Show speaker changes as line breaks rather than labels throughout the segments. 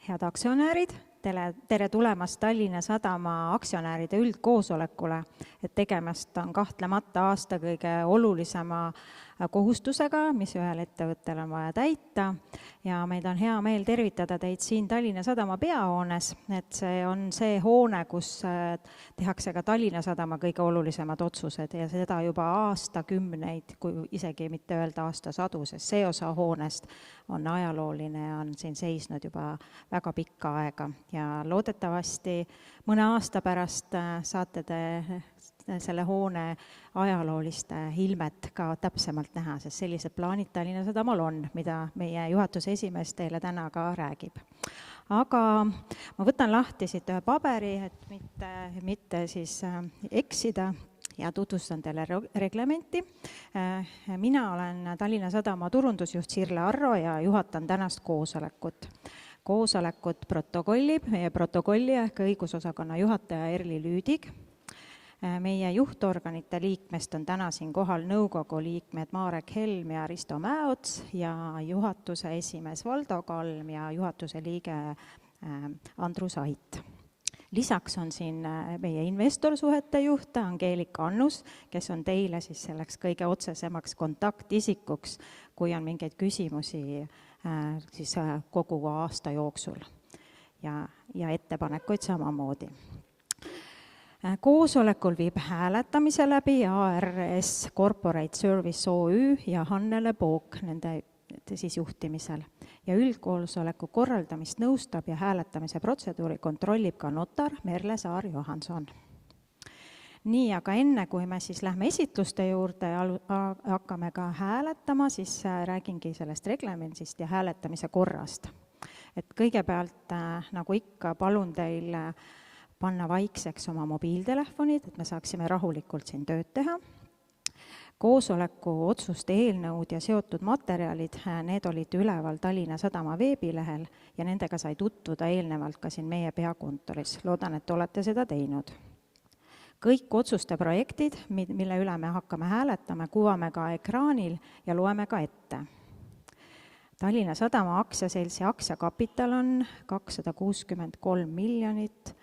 Head aktsionärid, tere tulemast Tallinna Sadama aktsionäride üldkoosolekule, et tegemist on kahtlemata aasta kõige olulisema kohustusega, mis ühel ettevõttel on vaja täita ja meid on hea meel tervitada teid siin Tallinna Sadama peahoones, et see on see hoone, kus tehakse ka Tallinna Sadama kõige olulisemad otsused ja seda juba aastakümneid, kui isegi mitte öelda aastasadu, sest see osa hoonest on ajalooline ja on siin seisnud juba väga pikka aega ja loodetavasti mõne aasta pärast saate te selle hoone ajalooliste ilmet ka täpsemalt näha, sest sellised plaanid Tallinna Sadamal on, mida meie juhatuse esimees teile täna ka räägib. Aga ma võtan lahti siit ühe paberi, et mitte siis eksida ja tutvustan teile reglementi. Mina olen Tallinna Sadama turundusjuht Sirle Arro ja juhatan tänast koosolekut. Koosolekut protokollib meie protokollija ehk õigusosakonna juhataja Erli Lüüdig. Meie juhtorganite liikmest on täna siin kohal nõukogu liikmed Marek Helm ja Risto Mäeots ja juhatuse esimees Valdo Kalm ja juhatuse liige Andrus Ait. Lisaks on siin meie investorsuhete juht Angeelika Annus, kes on teile siis selleks kõige otsesemaks kontaktisikuks, kui on mingeid küsimusi siis kogu aasta jooksul ja ettepanekuid samamoodi. Koosolekul viib hääletamise läbi ARS Corporate Service OÜ ja Hannele Pook nende siis juhtimisel. Ja üldkoosoleku korraldamist nõustab ja hääletamise protseduuri kontrollib ka notar Merle Saar-Johanson. Nii, aga enne kui me siis lähme esitluste juurde ja hakkame ka hääletama, siis räägingi sellest reglemendist ja hääletamise korrast. Et kõigepealt, nagu ikka, palun teil panna vaikseks oma mobiiltelefonid, et me saaksime rahulikult siin tööd teha. Koosoleku otsuste eelnõud ja seotud materjalid, need olid üleval Tallinna Sadama veebilehel ja nendega sai tutvuda eelnevalt ka siin meie peakontoris. Loodan, et olete seda teinud. Kõik otsuste projektid, mille üle me hakkame hääletama, kuvame ka ekraanil ja loeme ka ette. Tallinna Sadama aktsiaseltsi aktsiakapital on 263 miljonit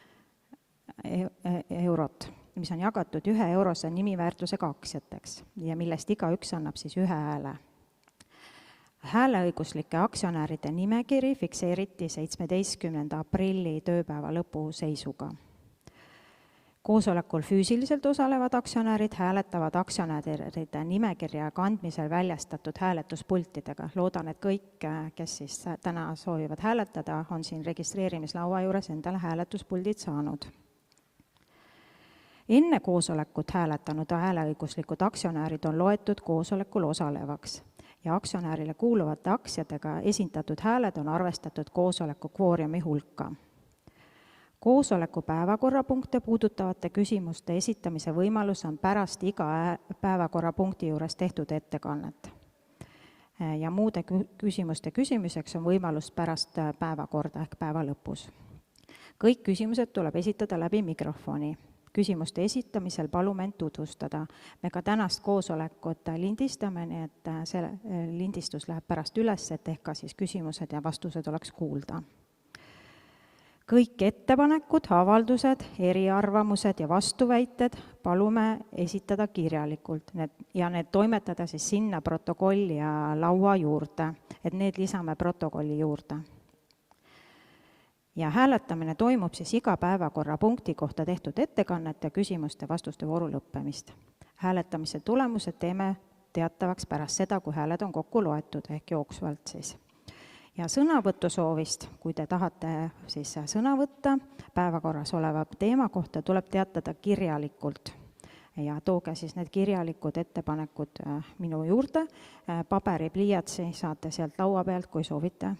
eurot, mis on jagatud 1 eurose nimiväärtusega aktsiateks ja millest igaüks annab siis 1 hääle. Hääleõiguslike aktsionäride nimekiri fikseeriti 17. aprilli tööpäeva lõpu seisuga. Koosolekul füüsiliselt osalevad aktsionärid hääletavad aktsionäride nimekirja kandmisel väljastatud hääletuspultidega. Loodan, et kõik, kes siis täna soovivad hääletada, on siin registreerimislaua juures endale hääletuspuldid saanud. Enne koosolekut hääletanud hääleõiguslikud aktsionärid on loetud koosolekul osalevaks ja aktsionärile kuuluvate aktsiatega esindatud hääled on arvestatud koosoleku kvooriumi hulka. Koosoleku päevakorrapunkte puudutavate küsimuste esitamise võimalus on pärast iga päevakorrapunkti juures tehtud ettekannet. Ja muude küsimuste küsimiseks on võimalus pärast päevakorda ehk päeva lõpus. Kõik küsimused tuleb esitada läbi mikrofoni. Küsimuste esitamisel palume end tutvustada. Me ka tänast koosolekut lindistame, nii et see lindistus läheb pärast üles, et ehk ka siis küsimused ja vastused oleks kuulda. Kõik ettepanekud, avaldused, eriarvamused ja vastuväited palume esitada kirjalikult ja need toimetada siis sinna protokolli ja laua juurde, et need lisame protokolli juurde. Ja hääletamine toimub siis iga päevakorrapunkti kohta tehtud ettekannet ja küsimuste vastuste vooru lõppemist. Hääletamise tulemused teeme teatavaks pärast seda, kui hääled on kokku loetud ehk jooksvalt siis. Ja sõnavõtusoovist, kui te tahate siis sõna võtta päevakorras oleva teema kohta, tuleb teatada kirjalikult. Ja tooge siis need kirjalikud ettepanekud minu juurde. Paberi pliiatsi saate sealt laua pealt, kui soovite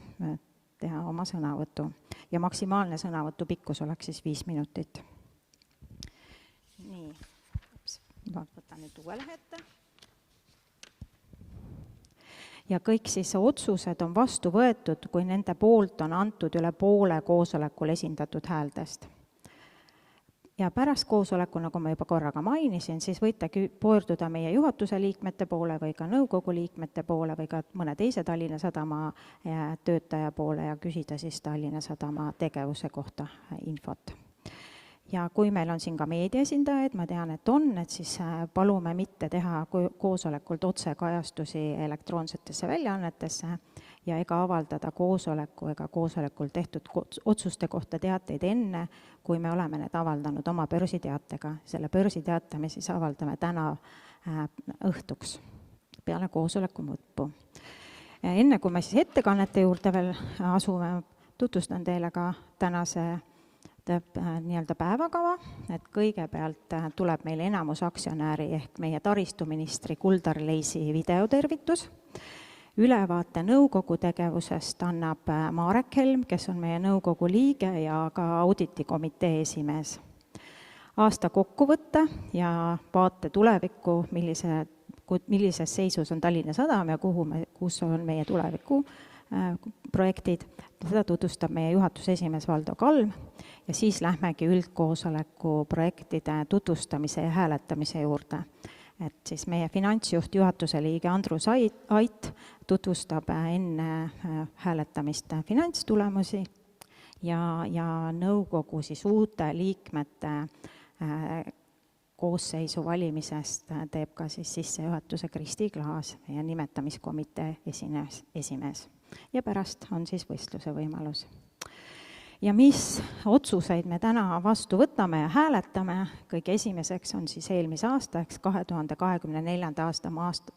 teha oma sõnavõtu. Ja maksimaalne sõnavõtu pikkus oleks siis 5 minutit. Nii, võtan nüüd uue lehe ette. Ja kõik siis otsused on vastu võetud, kui nende poolt on antud üle poole koosolekul esindatud hääldest. ja pärast koosoleku, nagu ma juba korraga mainisin, siis võite pöörduda meie juhatuse liikmete poole või ka nõukogu liikmete poole või ka mõne teise Tallinna Sadama töötaja poole ja küsida siis Tallinna Sadama tegevuse kohta infot. Ja kui meil on siin ka meediaesindajaid, ma tean, et on, et siis palume mitte teha koosolekult otsekajastusi elektroonsetesse väljaannetesse ja ega avaldada koosoleku ega koosolekul tehtud otsuste kohta teateid enne, kui me oleme need avaldanud oma börsiteatega. Selle börsiteate me siis avaldame täna õhtuks peale koosoleku lõppu. Enne kui me siis ettekannete juurde veel asume, tutvustan teile ka tänase nii-öelda päevakava, et kõigepealt tuleb meil enamus aktsionääri ehk meie taristuministri Kuldar Leisi videotervitus. Ülevaate nõukogu tegevusest annab Marek Helm, kes on meie nõukogu liige ja ka auditikomitee esimees. Aasta kokkuvõtte ja vaate tulevikku, millises seisus on Tallinna Sadam ja kus on meie tuleviku projektid. Seda tutvustab meie juhatuse esimees Valdo Kalm ja siis lähmegi üldkoosoleku projektide tutvustamise ja hääletamise juurde. Et siis meie finantsjuht juhatuse liige Andrus Ait tutvustab enne hääletamist finantstulemusi ja nõukogu siis uute liikmete koosseisu valimisest teeb ka siis sissejuhatuse Kristi Klaas ja nimetamiskomitee esimees. Ja pärast on siis võistluse võimalus. Ja mis otsuseid me täna vastu võtame ja hääletame, kõige esimeseks on siis eelmise aasta, eks 2024. aasta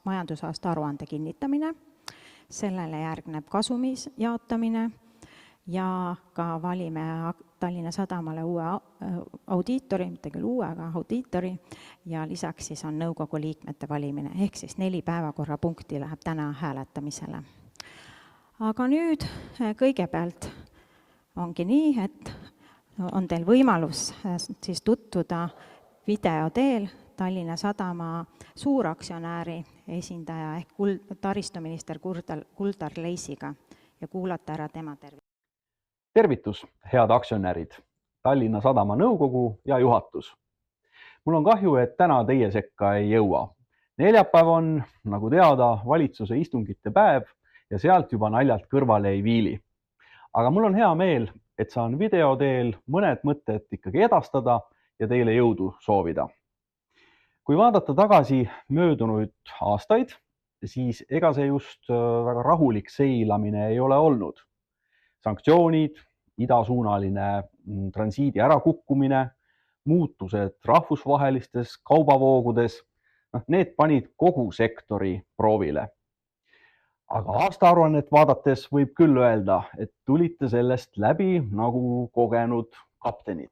majandusaasta aruande kinnitamine, sellele järgneb kasumis jaotamine ja ka valime Tallinna Sadamale uue audiitori, mitte küll uue, aga audiitori ja lisaks siis on nõukogu liikmete valimine, ehk siis 4 päevakorrapunkti läheb täna hääletamisele. Aga nüüd kõigepealt ongi nii, et on teil võimalus siis tutvuda video teel Tallinna Sadama suuraktsionääri esindaja ehk taristuminister Kuldar Leisiga ja kuulata ära tema tervitus.
Tervitus, head aktsionärid, Tallinna Sadama nõukogu ja juhatus. Mul on kahju, et täna teie sekka ei jõua. Neljapäev on, nagu teada, valitsuse istungite päev ja sealt juba naljalt kõrvale ei viili. Aga mul on hea meel, et saan video teel mõned mõtted ikkagi edastada ja teile jõudu soovida. Kui vaadata tagasi möödunud aastaid, siis ega see just väga rahulik seilamine ei ole olnud. Sanktsioonid, idasuunaline transiidi ärakukkumine, muutused rahvusvahelistes kaubavoogudes, need panid kogu sektori proovile. Aga aastaaruannet vaadates võib küll öelda, et tulite sellest läbi nagu kogenud kaptenid.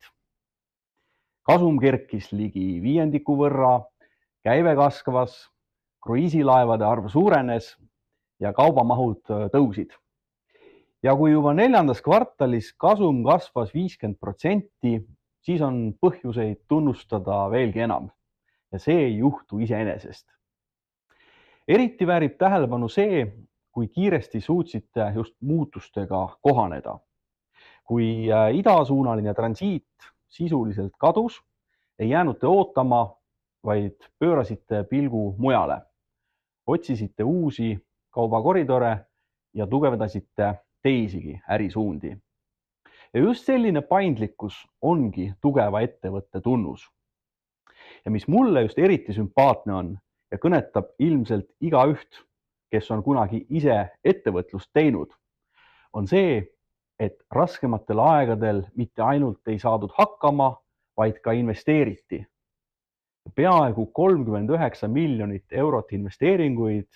Kasum kerkis ligi 5% võrra, käive kasvas, kruiisilaevade arv suurenes ja kaubamahud tõusid. Ja kui juba 4. kvartalis kasum kasvas 50%, siis on põhjuseid tunnustada veelgi enam. Ja see ei juhtu iseenesest. Eriti väärib tähelepanu see, kui kiiresti suutsite just muutustega kohaneda. Kui idasuunaline transiit sisuliselt kadus, ei jäänud te ootama, vaid pöörasite pilgu mujale. Otsisite uusi kaubakoridore ja tugevdasite teisigi ärisuundi. Ja just selline paindlikkus ongi tugeva ettevõtte tunnus. Ja mis mulle just eriti sümpaatne on ja kõnetab ilmselt igaüht, kes on kunagi ise ettevõtlust teinud, on see, et raskematel aegadel mitte ainult ei saadud hakkama, vaid ka investeeriti. Peaaegu 39 miljonit eurot investeeringuid,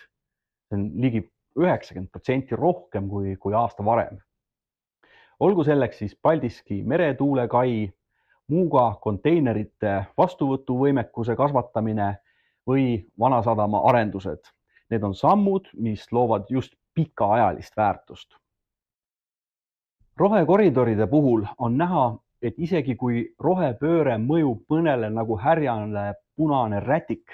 see on ligi 90% rohkem kui aasta varem. Olgu selleks siis Paldiski meretuulekai, Muuga konteinerite vastuvõtuvõimekuse kasvatamine või Vanasadama arendused. Need on sammud, mis loovad just pikaajalist väärtust. Rohekoridoride puhul on näha, et isegi kui rohepööre mõjub mõnele nagu härjale punane rätik,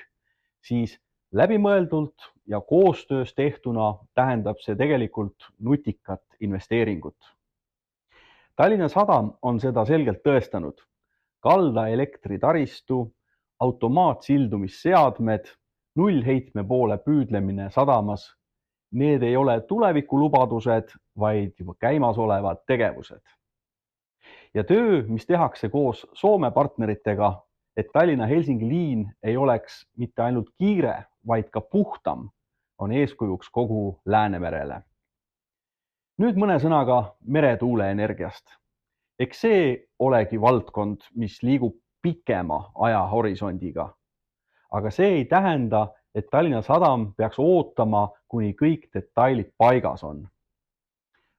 siis läbimõeldult ja koostöös tehtuna tähendab see tegelikult nutikat investeeringut. Tallinna Sadam on seda selgelt tõestanud. kalda elektritaristu, automaatsildumisseadmed, nullheitme poole püüdlemine sadamas. Need ei ole tulevikulubadused, vaid juba käimasolevad tegevused. Ja töö, mis tehakse koos Soome partneritega, et Tallinna-Helsingi liin ei oleks mitte ainult kiire, vaid ka puhtam, on eeskujuks kogu Läänemerele. Nüüd mõne sõnaga meretuuleenergiast. Eks see olegi valdkond, mis liigub pikema ajahorisondiga. Aga see ei tähenda, et Tallinna Sadam peaks ootama, kuni kõik detailid paigas on.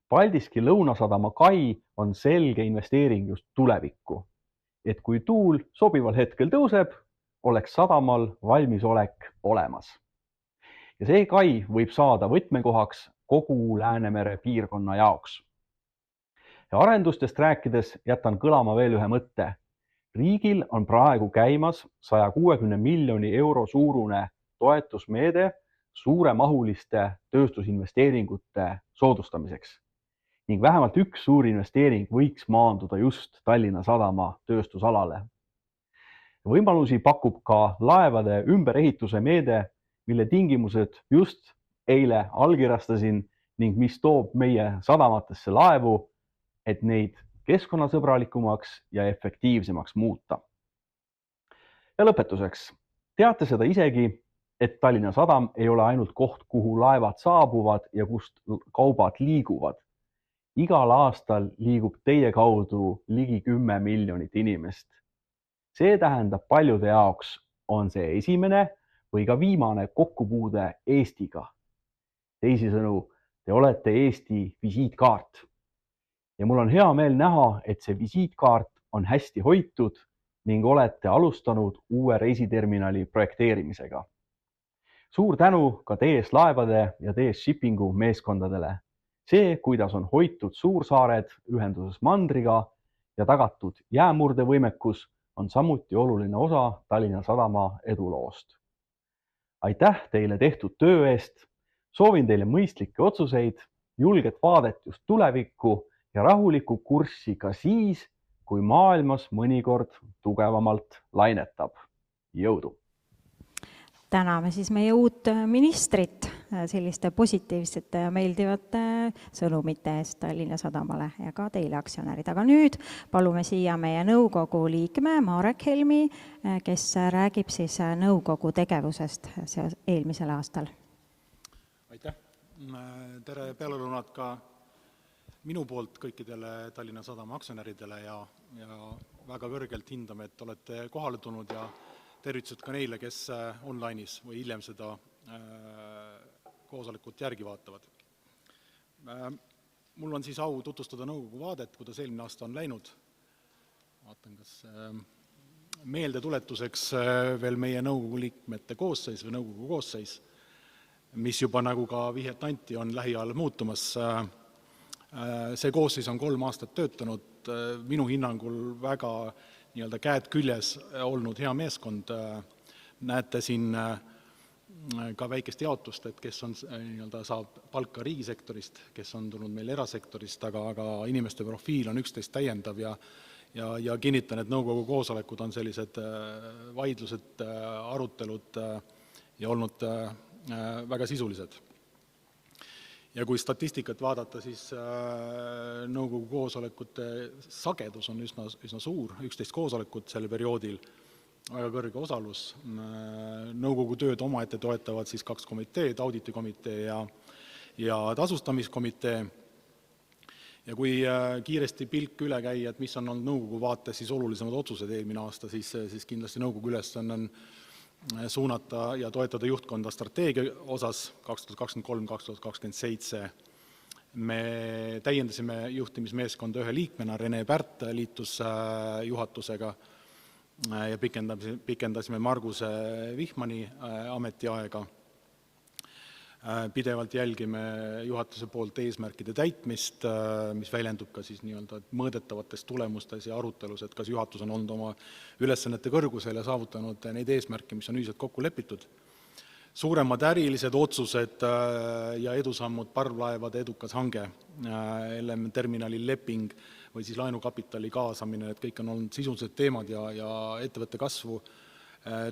Paldiski Lõunasadama kai on selge investeering just tulevikku, et kui tuul sobival hetkel tõuseb, oleks sadamal valmisolek olemas. Ja see kai võib saada võtmekohaks kogu Läänemere piirkonna jaoks. Ja arendustest rääkides jätan kõlama veel ühe mõtte. Riigil on praegu käimas 160 miljoni euro suurune toetusmeede suuremahuliste tööstusinvesteeringute soodustamiseks. Ning vähemalt üks suur investeering võiks maanduda just Tallinna Sadama tööstusalale. Võimalusi pakub ka laevade ümberehituse meede, mille tingimused just eile allkirjastasin ning mis toob meie sadamatesse laevu, et neid keskkonnasõbralikumaks ja efektiivsemaks muuta. Ja lõpetuseks, teate seda isegi, et Tallinna Sadam ei ole ainult koht, kuhu laevad saabuvad ja kust kaubad liiguvad. Igal aastal liigub teie kaudu ligi 10 miljonit inimest. See tähendab paljude jaoks on see esimene või ka viimane kokkupuude Eestiga. Teisisõnu, te olete Eesti visiitkaart. Ja mul on hea meel näha, et see visiitkaart on hästi hoitud ning olete alustanud uue reisiterminali projekteerimisega. Suur tänu ka TS Laevade ja TS Shippingu meeskondadele. See, kuidas on hoitud suursaared ühenduses mandriga ja tagatud jäämurdevõimekus, on samuti oluline osa Tallinna Sadama eduloost. Aitäh teile tehtud töö eest, soovin teile mõistlikke otsuseid, julget vaadet just tulevikku ja rahulikku kurssi ka siis, kui maailmas mõnikord tugevamalt lainetab. Jõudu!
Täname siis meie uut ministrit selliste positiivsete ja meeldivate sõnumite eest Tallinna Sadamale ja ka teile aktsionärid. Aga nüüd palume siia meie nõukogu liikme Marek Helmi, kes räägib siis nõukogu tegevusest eelmisel aastal.
Aitäh! Tere pealelõunat ka minu poolt kõikidele Tallinna Sadama aktsionäridele ja väga kõrgelt hindame, et olete kohale tulnud ja tervitused ka neile, kes online'is või hiljem seda koosolekut järgi vaatavad. Mul on siis au tutvustada nõukogu vaadet, kuidas eelmine aasta on läinud. Vaatan, kas meeldetuletuseks veel meie nõukogu liikmete koosseis või nõukogu koosseis, mis juba nagu ka vihjet anti, on lähiajal muutumas. See koosseis on 3 aastat töötanud, minu hinnangul väga käed küljes olnud hea meeskond. Näete siin ka väikest jaotust, et kes on, saab palka riigisektorist, kes on tulnud meil erasektorist, aga inimeste profiil on üksteist täiendav ja kinnitan, et nõukogu koosolekud on sellised vaidlused, arutelud ja olnud väga sisulised. Ja kui statistikat vaadata, siis nõukogu koosolekute sagedus on üsna suur, 11 koosolekut sel perioodil, väga kõrge osalus. Nõukogu tööd omaette toetavad siis 2 komiteed, auditikomitee ja tasustamiskomitee. Ja kui kiiresti pilk üle käia, et mis on olnud nõukogu vaates siis olulisemad otsused eelmine aasta, siis kindlasti nõukogu ülesanne on suunata ja toetada juhtkonda strateegia osas 2023-2027. Me täiendasime juhtimismeeskonda ühe liikmena, Rene Pärt liitus juhatusega ja pikendasime Marguse Vihmani ametiaega. Pidevalt jälgime juhatuse poolt eesmärkide täitmist, mis väljendub ka siis mõõdetavates tulemustes ja arutelus, et kas juhatus on olnud oma ülesannete kõrgusel ja saavutanud neid eesmärke, mis on ühiselt kokku lepitud. suuremad ärilised otsused ja edusammud, parvlaevade edukas hange, LM terminali leping või siis laenukapitali kaasamine, et kõik on olnud sisulised teemad ja ettevõtte kasvu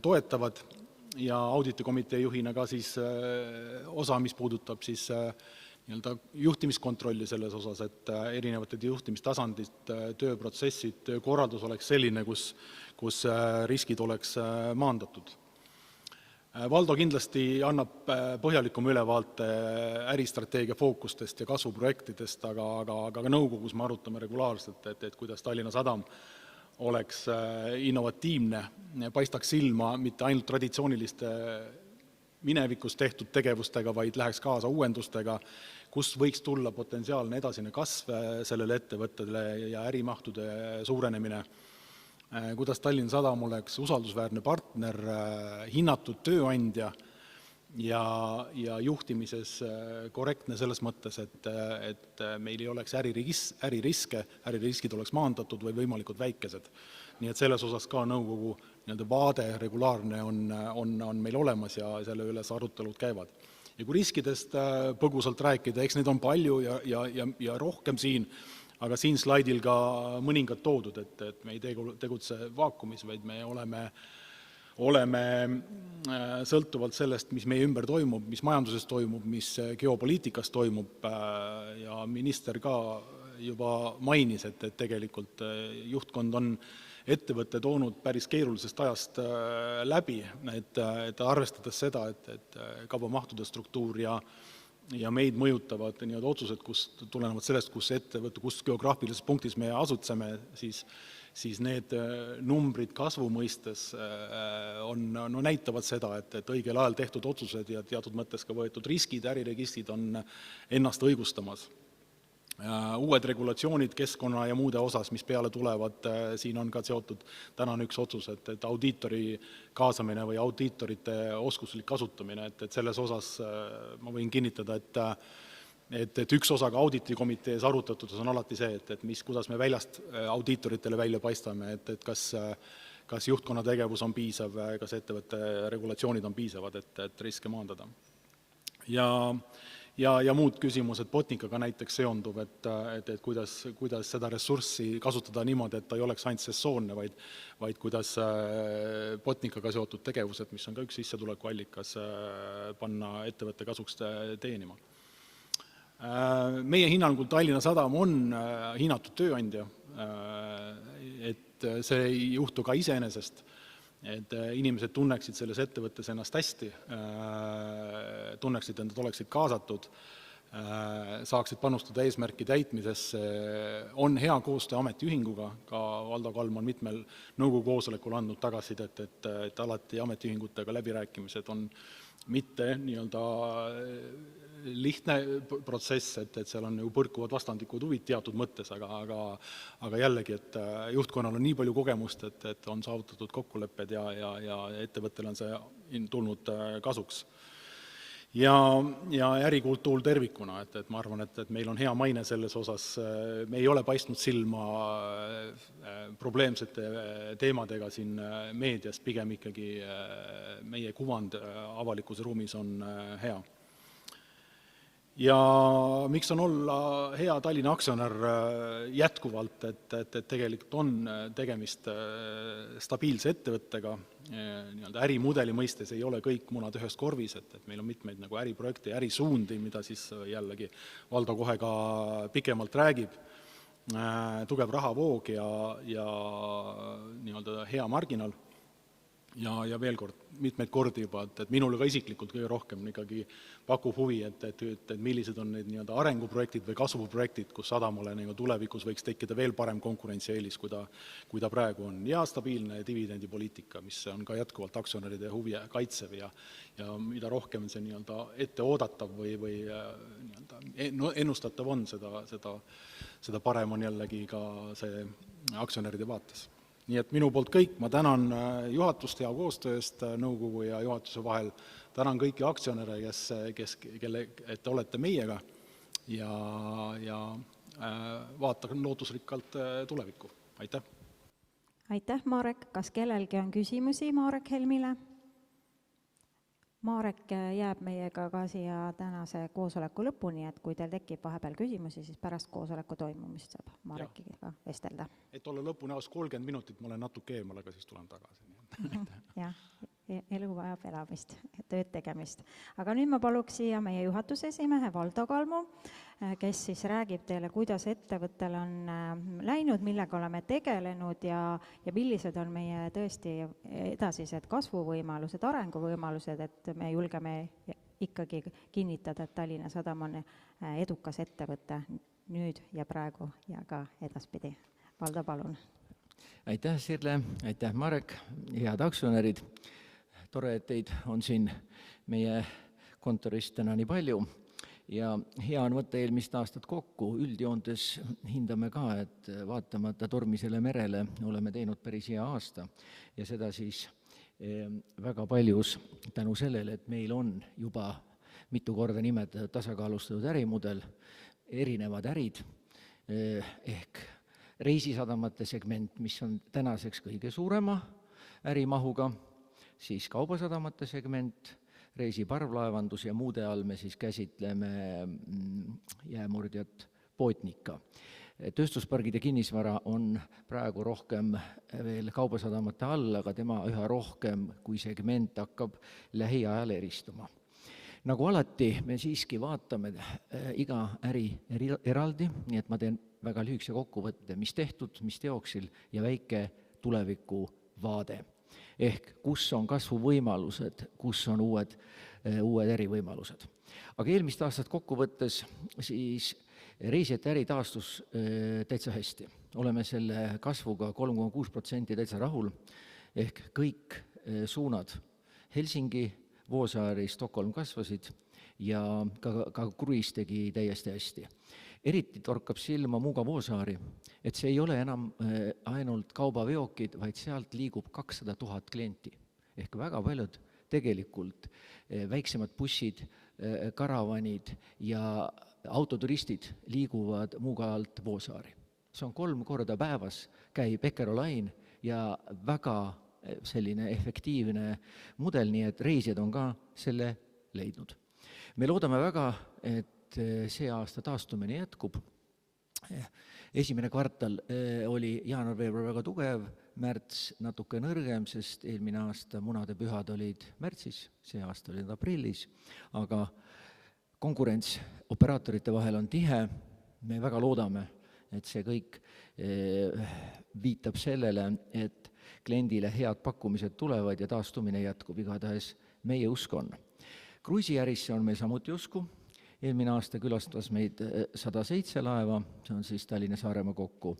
toetavad ja auditikomitee juhina ka siis osa, mis puudutab siis nii-öelda juhtimiskontrolli selles osas, et erinevate juhtimistasandid, tööprotsessid, töökorraldus oleks selline, kus riskid oleks maandatud. Valdo kindlasti annab põhjalikum ülevaate äristrateegia fookustest ja kasvuprojektidest, aga nõukogus me arutame regulaarselt, et kuidas Tallinna Sadam oleks innovatiivne, paistaks silma mitte ainult traditsiooniliste minevikus tehtud tegevustega, vaid läheks kaasa uuendustega, kus võiks tulla potentsiaalne edasine kasv sellele ettevõttele ja ärimahtude suurenemine. Kuidas Tallinna Sadam oleks usaldusväärne partner, hinnatud tööandja ja juhtimises korrektne selles mõttes, et meil ei oleks äririske, äririskid oleks maandatud või võimalikult väikesed. Nii et selles osas ka nõukogu vaade regulaarne on meil olemas ja selle üles arutelud käivad. Ja kui riskidest põgusalt rääkida, eks neid on palju ja rohkem siin, aga siin slaidil ka mõningad toodud, et me ei tegutse vaakumis, vaid me oleme sõltuvalt sellest, mis meie ümber toimub, mis majanduses toimub, mis geopoliitikas toimub ja minister ka juba mainis, et tegelikult juhtkond on ettevõtte toonud päris keerulisest ajast läbi, et arvestades seda, et kaubamahtude struktuur ja meid mõjutavad otsused, kus tulenevad sellest, kus geograafilises punktis me asutseme, siis need numbrid kasvu mõistes näitavad seda, et õigel ajal tehtud otsused ja teatud mõttes ka võetud riskid, äriregistrid on ennast õigustamas. Uued regulatsioonid keskkonna ja muude osas, mis peale tulevad, siin on ka seotud tänane üks otsus, et audiitori kaasamine või audiitorite oskuslik kasutamine, et selles osas ma võin kinnitada, et üks osa ka auditikomitees arutatud on alati see, et kuidas me väljast audiitoritele välja paistame, et kas juhtkonna tegevus on piisav, kas ettevõtte regulatsioonid on piisavad, et riske maandada. Ja muud küsimused Botnicaga näiteks seonduv, et kuidas seda ressurssi kasutada niimoodi, et ta ei oleks ainult sessoonne, vaid kuidas Botnicaga seotud tegevused, mis on ka üks sissetulekuallikas, panna ettevõtte kasuks teenima. Meie hinnangul Tallinna Sadam on hinnatud tööandja, et see ei juhtu ka iseenesest, et inimesed tunneksid selles ettevõttes ennast hästi, tunneksid, et nad oleksid kaasatud, saaksid panustada eesmärki täitmisesse, on hea koostöö ametiühinguga, ka Valdo Kalm on mitmel nõukogu koosolekul andnud tagasisidet, et alati ametiühingutega läbirääkimised on mitte nii-öelda lihtne protsess, et seal on ju põrkuvad vastandikud huvid teatud mõttes, aga jällegi, et juhtkonnal on nii palju kogemust, et on saavutatud kokkulepped ja ettevõttele on see tulnud kasuks. Ja ärikultuur tervikuna, et ma arvan, et meil on hea maine selles osas, me ei ole paistnud silma probleemsete teemadega siin meedias, pigem ikkagi meie kuvand avalikus ruumis on hea. Ja miks on olla hea Tallinna aktsionär jätkuvalt, et tegelikult on tegemist stabiilse ettevõttega, ärimudeli mõistes ei ole kõik munad ühes korvis, et meil on mitmeid nagu äriprojekte ja ärisuundi, mida siis jällegi Valdo kohe ka pikemalt räägib, tugev rahavoog ja nii-öelda hea marginal. Ja veel kord, mitmeid kordi juba, et minule ka isiklikult kõige rohkem ikkagi pakub huvi, et millised on need nii-öelda arenguprojektid või kasvuprojektid, kus Sadamale tulevikus võiks tekkida veel parem konkurentsieelis, kui ta praegu on. Ja stabiilne dividendipoliitika, mis on ka jätkuvalt aktsionäride huvi kaitsev ja mida rohkem see nii-öelda ette oodatav või ennustatav on, seda parem on jällegi ka see aktsionäride vaates. Nii et minu poolt kõik, ma tänan juhatust hea koostöö eest nõukogu ja juhatuse vahel, tänan kõiki aktsionäre, et te olete meiega ja vaatan lootusrikkalt tulevikku. Aitäh!
Aitäh, Marek! Kas kellelgi on küsimusi Marek Helmile? Marek jääb meiega ka siia tänase koosoleku lõpuni, et kui teil tekib vahepeal küsimusi, siis pärast koosoleku toimumist saab Marekiga vestelda.
Et olla lõpuni aus 30 minutit, ma olen natuke eemal, aga siis tulen tagasi.
Jah, elu vajab elamist, tööd tegemist. Aga nüüd ma paluks siia meie juhatuse esimehe Valdo Kalmu, kes siis räägib teile, kuidas ettevõttel on läinud, millega oleme tegelenud ja millised on meie tõesti edasised kasvuvõimalused, arenguvõimalused, et me julgeme ikkagi kinnitada, et Tallinna Sadam on edukas ettevõte nüüd ja praegu ja ka edaspidi. Valdo, palun.
Aitäh, Sirle, aitäh, Marek, head aktsionärid. Tore, et teid on siin meie kontorist täna nii palju ja hea on võtta eelmist aastat kokku. Üldjoontes hindame ka, et vaatamata tormisele merele oleme teinud päris hea aasta ja seda siis väga paljus tänu sellele, et meil on juba mitu korda nimetatud tasakaalustatud ärimudel, erinevad ärid ehk reisisadamate segment, mis on tänaseks kõige suurema ärimahuga, siis kaubasadamate segment, reisiparvlaevandus ja muude all me siis käsitleme jäämurdjat Botnica. Tööstuspargid ja kinnisvara on praegu rohkem veel kaubasadamate all, aga tema üha rohkem kui segment hakkab lähiajal eristuma. Nagu alati, me siiski vaatame iga äri eraldi, nii et ma teen väga lühikese kokkuvõtte, mis tehtud, mis teoksil ja väike tuleviku vaade. Ehk kus on kasvuvõimalused, kus on uued ärivõimalused. Aga eelmist aastat kokkuvõttes siis reisijate äri taastus täitsa hästi. Oleme selle kasvuga 3,6% täitsa rahul, ehk kõik suunad Helsingi, Vuosaari, Stockholm kasvasid ja ka kruiis tegi täiesti hästi. Eriti torkab silma Muuga Vuosaari, et see ei ole enam ainult kaubaveokid, vaid sealt liigub 200 000 klienti. Ehk väga paljud tegelikult väiksemad bussid, karavanid ja autoturistid liiguvad Muuga alt Vuosaari. See on 3 korda päevas, käib Eckerö Line ja väga selline efektiivne mudel, nii et reisijad on ka selle leidnud. Me loodame väga, et see aasta taastumine jätkub. Esimene kvartal oli jaanuar-veebruar väga tugev, märts natuke nõrgem, sest eelmine aasta munadepühad olid märtsis, see aasta olid aprillis, aga konkurents operaatorite vahel on tihe, me väga loodame, et see kõik viitab sellele, et kliendile head pakkumised tulevad ja taastumine jätkub, igatahes meie usk on. Kruiisiärisse on meil samuti usku, eelmine aasta külastas meid 107 laeva, see on siis Tallinna Saaremaa kokku.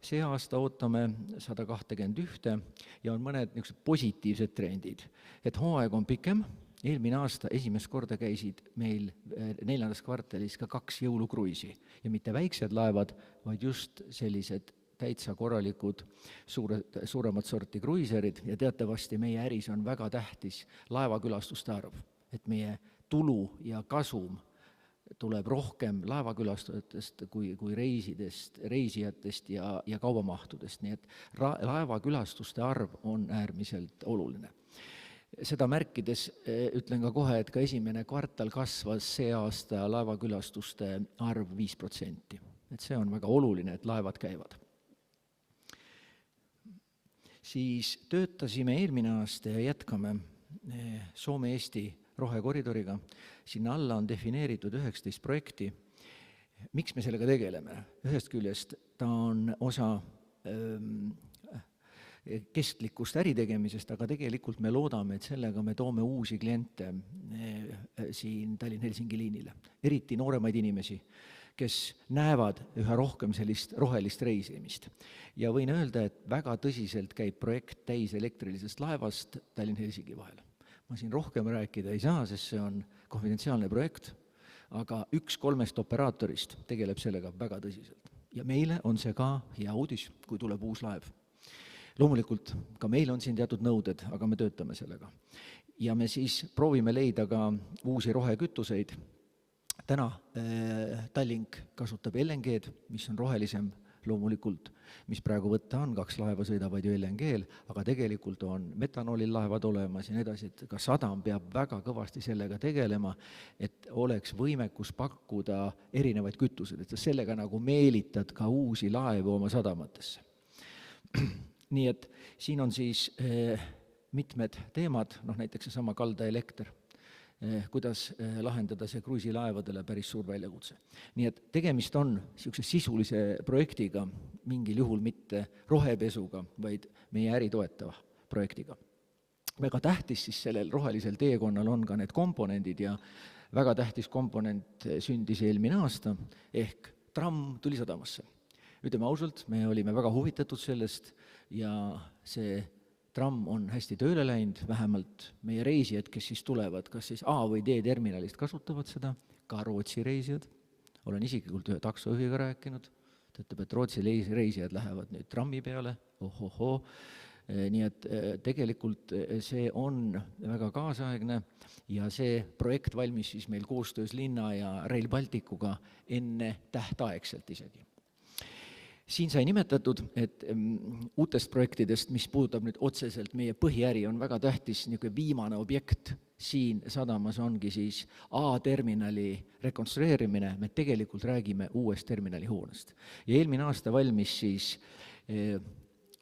See aasta ootame 121 ja on mõned niisugused positiivsed trendid, et hooaeg on pikem. Eelmine aasta esimest korda käisid meil 4. kvartalis ka 2 jõulukruisi ja mitte väiksed laevad, vaid just sellised täitsa korralikud suuremat sorti kruiiserid ja teatavasti meie äris on väga tähtis laevakülastuste arv, et meie tulu ja kasum tuleb rohkem laevakülastajatest kui reisidest, reisijatest ja kaubamahtudest, nii et laevakülastuste arv on äärmiselt oluline. Seda märkides ütlen ka kohe, et ka esimene kvartal kasvas see aasta laevakülastuste arv 5%. Et see on väga oluline, et laevad käivad. Siis töötasime eelmine aasta ja jätkame Soome-Eesti rohekoridoriga. Sinna alla on defineeritud 19 projekti. Miks me sellega tegeleme? Ühest küljest ta on osa kestlikust äritegemisest, aga tegelikult me loodame, et sellega me toome uusi kliente siin Tallinn-Helsingi liinile. Eriti nooremaid inimesi, kes näevad üha rohkem sellist rohelist reisimist. Ja võin öelda, et väga tõsiselt käib projekt täiselektrilisest laevast Tallinn-Helsingi vahel. Ma siin rohkem rääkida ei saa, sest see on konfidentsiaalne projekt, aga 1 3 operaatorist tegeleb sellega väga tõsiselt. Ja meile on see ka hea uudis, kui tuleb uus laev. Loomulikult ka meil on siin teatud nõuded, aga me töötame sellega. Ja me siis proovime leida ka uusi rohekütuseid. Täna Tallink kasutab LNG-d, mis on rohelisem loomulikult, mis praegu võtta on, 2 laeva sõidavad ju LNG-l, aga tegelikult on metanoolil laevad olemas ja nii edasi, et ka sadam peab väga kõvasti sellega tegelema, et oleks võimekus pakkuda erinevaid kütuseid, et sa sellega nagu meelitad ka uusi laevu oma sadamatesse. Nii et siin on siis mitmed teemad, näiteks seesama kaldaelekter, kuidas lahendada see kruiisilaevadele päris suur väljakutse. Nii et tegemist on niisuguse sisulise projektiga, mingil juhul mitte rohepesuga, vaid meie äri toetava projektiga. Väga tähtis siis sellel rohelisel teekonnal on ka need komponendid ja väga tähtis komponent sündis eelmine aasta, ehk tramm tuli sadamasse. Ütleme ausalt, me olime väga huvitatud sellest ja see tramm on hästi tööle läinud, vähemalt meie reisijad, kes siis tulevad, kas siis A või D terminalist kasutavad seda, ka Rootsi reisijad. Olen isiklikult ühe taksojuhiga rääkinud, ta ütleb, et Rootsi reisijad lähevad nüüd trammi peale, ohohoo. Nii et tegelikult see on väga kaasaegne ja see projekt valmis siis meil koostöös linna ja Rail Balticuga enne tähtaegselt isegi. Siin sai nimetatud, et uutest projektidest, mis puudutab nüüd otseselt meie põhiäri, on väga tähtis niisugune viimane objekt siin sadamas ongi siis A-terminali rekonstrueerimine, me tegelikult räägime uuest terminali hoonest. Ja eelmine aasta valmis siis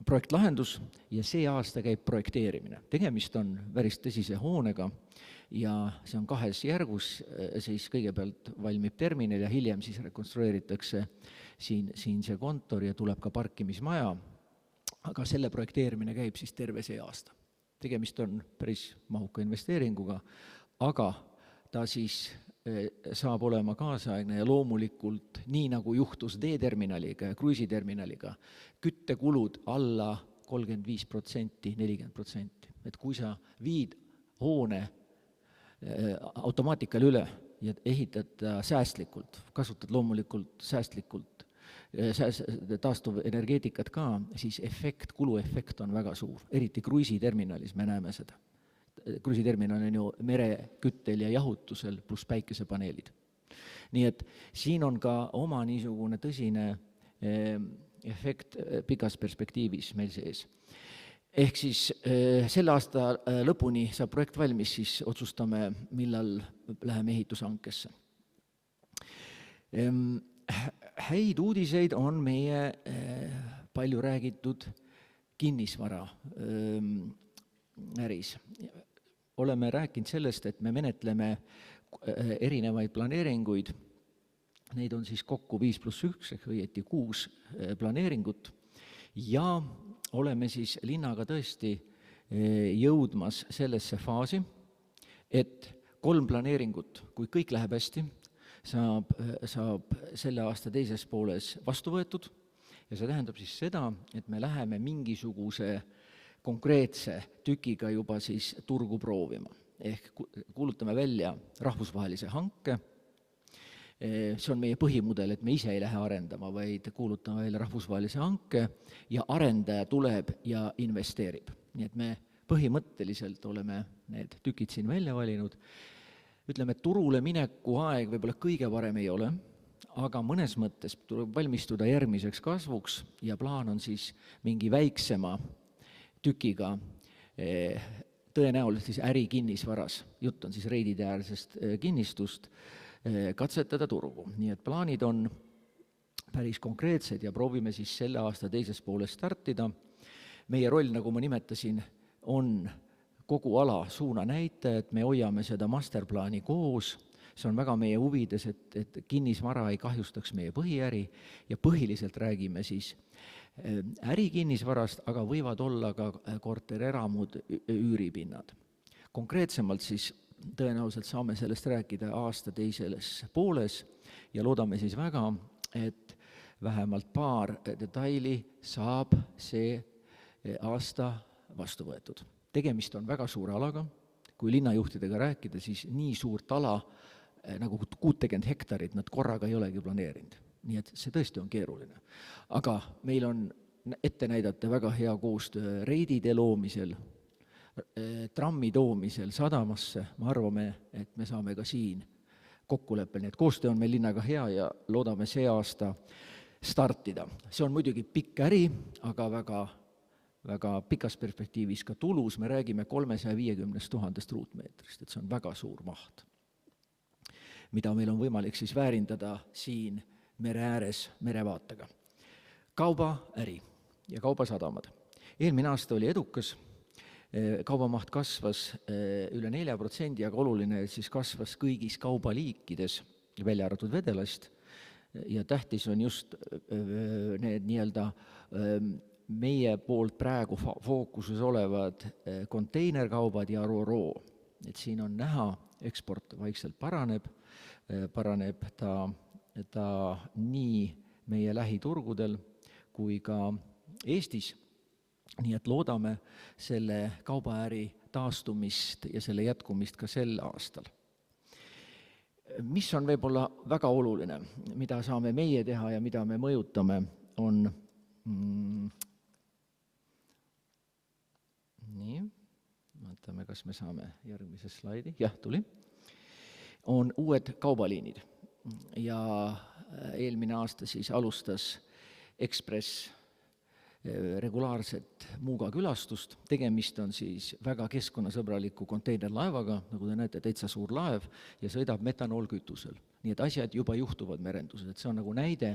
projektlahendus ja see aasta käib projekteerimine. Tegemist on päris tõsise hoonega ja see on 2 järgus, siis kõigepealt valmib terminal ja hiljem siis rekonstrueeritakse siin see kontor ja tuleb ka parkimismaja, aga selle projekteerimine käib siis terve see aasta. Tegemist on päris mahuka investeeringuga, aga ta siis saab olema kaasaegne ja loomulikult nii nagu juhtus D-terminaliga ja kruiisiterminaliga, küttekulud alla 35%, 40%. Et kui sa viid hoone automaatikale üle ja ehitad säästlikult, kasutad loomulikult säästlikult taastuvenergeetikat ka, siis kuluefekt on väga suur. Eriti kruiisiterminalis me näeme seda. Kruiisiterminal on ju mereküttel ja jahutusel pluss päikesepaneelid. Nii et siin on ka oma niisugune tõsine efekt pikas perspektiivis meil sees. Ehk siis selle aasta lõpuni saab projekt valmis, siis otsustame, millal läheme ehitushankesse. Häid uudiseid on meie palju räägitud kinnisvara äris. Oleme rääkinud sellest, et me menetleme erinevaid planeeringuid, neid on siis kokku 5+1 ehk õieti 6 planeeringut ja oleme siis linnaga tõesti jõudmas sellesse faasi, et 3 planeeringut, kui kõik läheb hästi, saab selle aasta teises pooles vastu võetud ja see tähendab siis seda, et me läheme mingisuguse konkreetse tükiga juba siis turgu proovima. Ehk kuulutame välja rahvusvahelise hanke, see on meie põhimudel, et me ise ei lähe arendama, vaid kuulutame välja rahvusvahelise hanke ja arendaja tuleb ja investeerib. Nii et me põhimõtteliselt oleme need tükid siin välja valinud. Ütleme, et turule mineku aeg võib-olla kõige parem ei ole, aga mõnes mõttes tuleb valmistuda järgmiseks kasvuks ja plaan on siis mingi väiksema tükiga, tõenäoliselt siis ärikinnisvaras, jutt on siis reidide-äärsest kinnistust, katsetada turgu. Nii et plaanid on päris konkreetsed ja proovime siis selle aasta teises pooles startida. Meie roll, nagu ma nimetasin, on kogu ala suunanäitaja, et me hoiame seda masterplaani koos, see on väga meie huvides, et kinnisvara ei kahjustaks meie põhiäri ja põhiliselt räägime siis ärikinnisvarast, aga võivad olla ka kortereramud, üüripinnad. Konkreetsemalt siis tõenäoliselt saame sellest rääkida aasta teises pooles ja loodame siis väga, et vähemalt paar detaili saab see aasta vastu võetud. Tegemist on väga suure alaga, kui linnajuhtidega rääkida, siis nii suurt ala nagu 60 hektarit nad korraga ei olegi planeerinud. Nii et see tõesti on keeruline. Aga meil on ette näidata väga hea koostöö reidide loomisel, trammi toomisel sadamasse, me arvame, et me saame ka siin kokkuleppel. Nii et koostöö on meil linnaga hea ja loodame see aasta startida. See on muidugi pikk äri, aga väga pikas perspektiivis ka tulus, me räägime 350 000 ruutmeetrist, et see on väga suur maht, mida meil on võimalik siis väärindada siin mere ääres merevaatega. Kaubaäri ja kaubasadamad. Eelmine aasta oli edukas, kaubamaht kasvas üle 4%, aga oluline siis kasvas kõigis kaubaliikides, välja arvatud vedelast, ja tähtis on just need nii-öelda meie poolt praegu fookuses olevad konteinerkaubad ja ro-ro. Et siin on näha, eksport vaikselt paraneb ta nii meie lähiturgudel kui ka Eestis. Nii et loodame selle kaubaäri taastumist ja selle jätkumist ka sel aastal. Mis on võib-olla väga oluline, mida saame meie teha ja mida me mõjutame, on nii, vaatame, kas me saame järgmise slaidi, jah, tuli, on uued kaubaliinid ja eelmine aasta siis alustas Ekspress regulaarset Muuga külastust. Tegemist on siis väga keskkonnasõbraliku konteinerlaevaga, nagu te näete, täitsa suur laev ja sõidab metanoolkütusel. Nii et asjad juba juhtuvad merenduses, et see on nagu näide,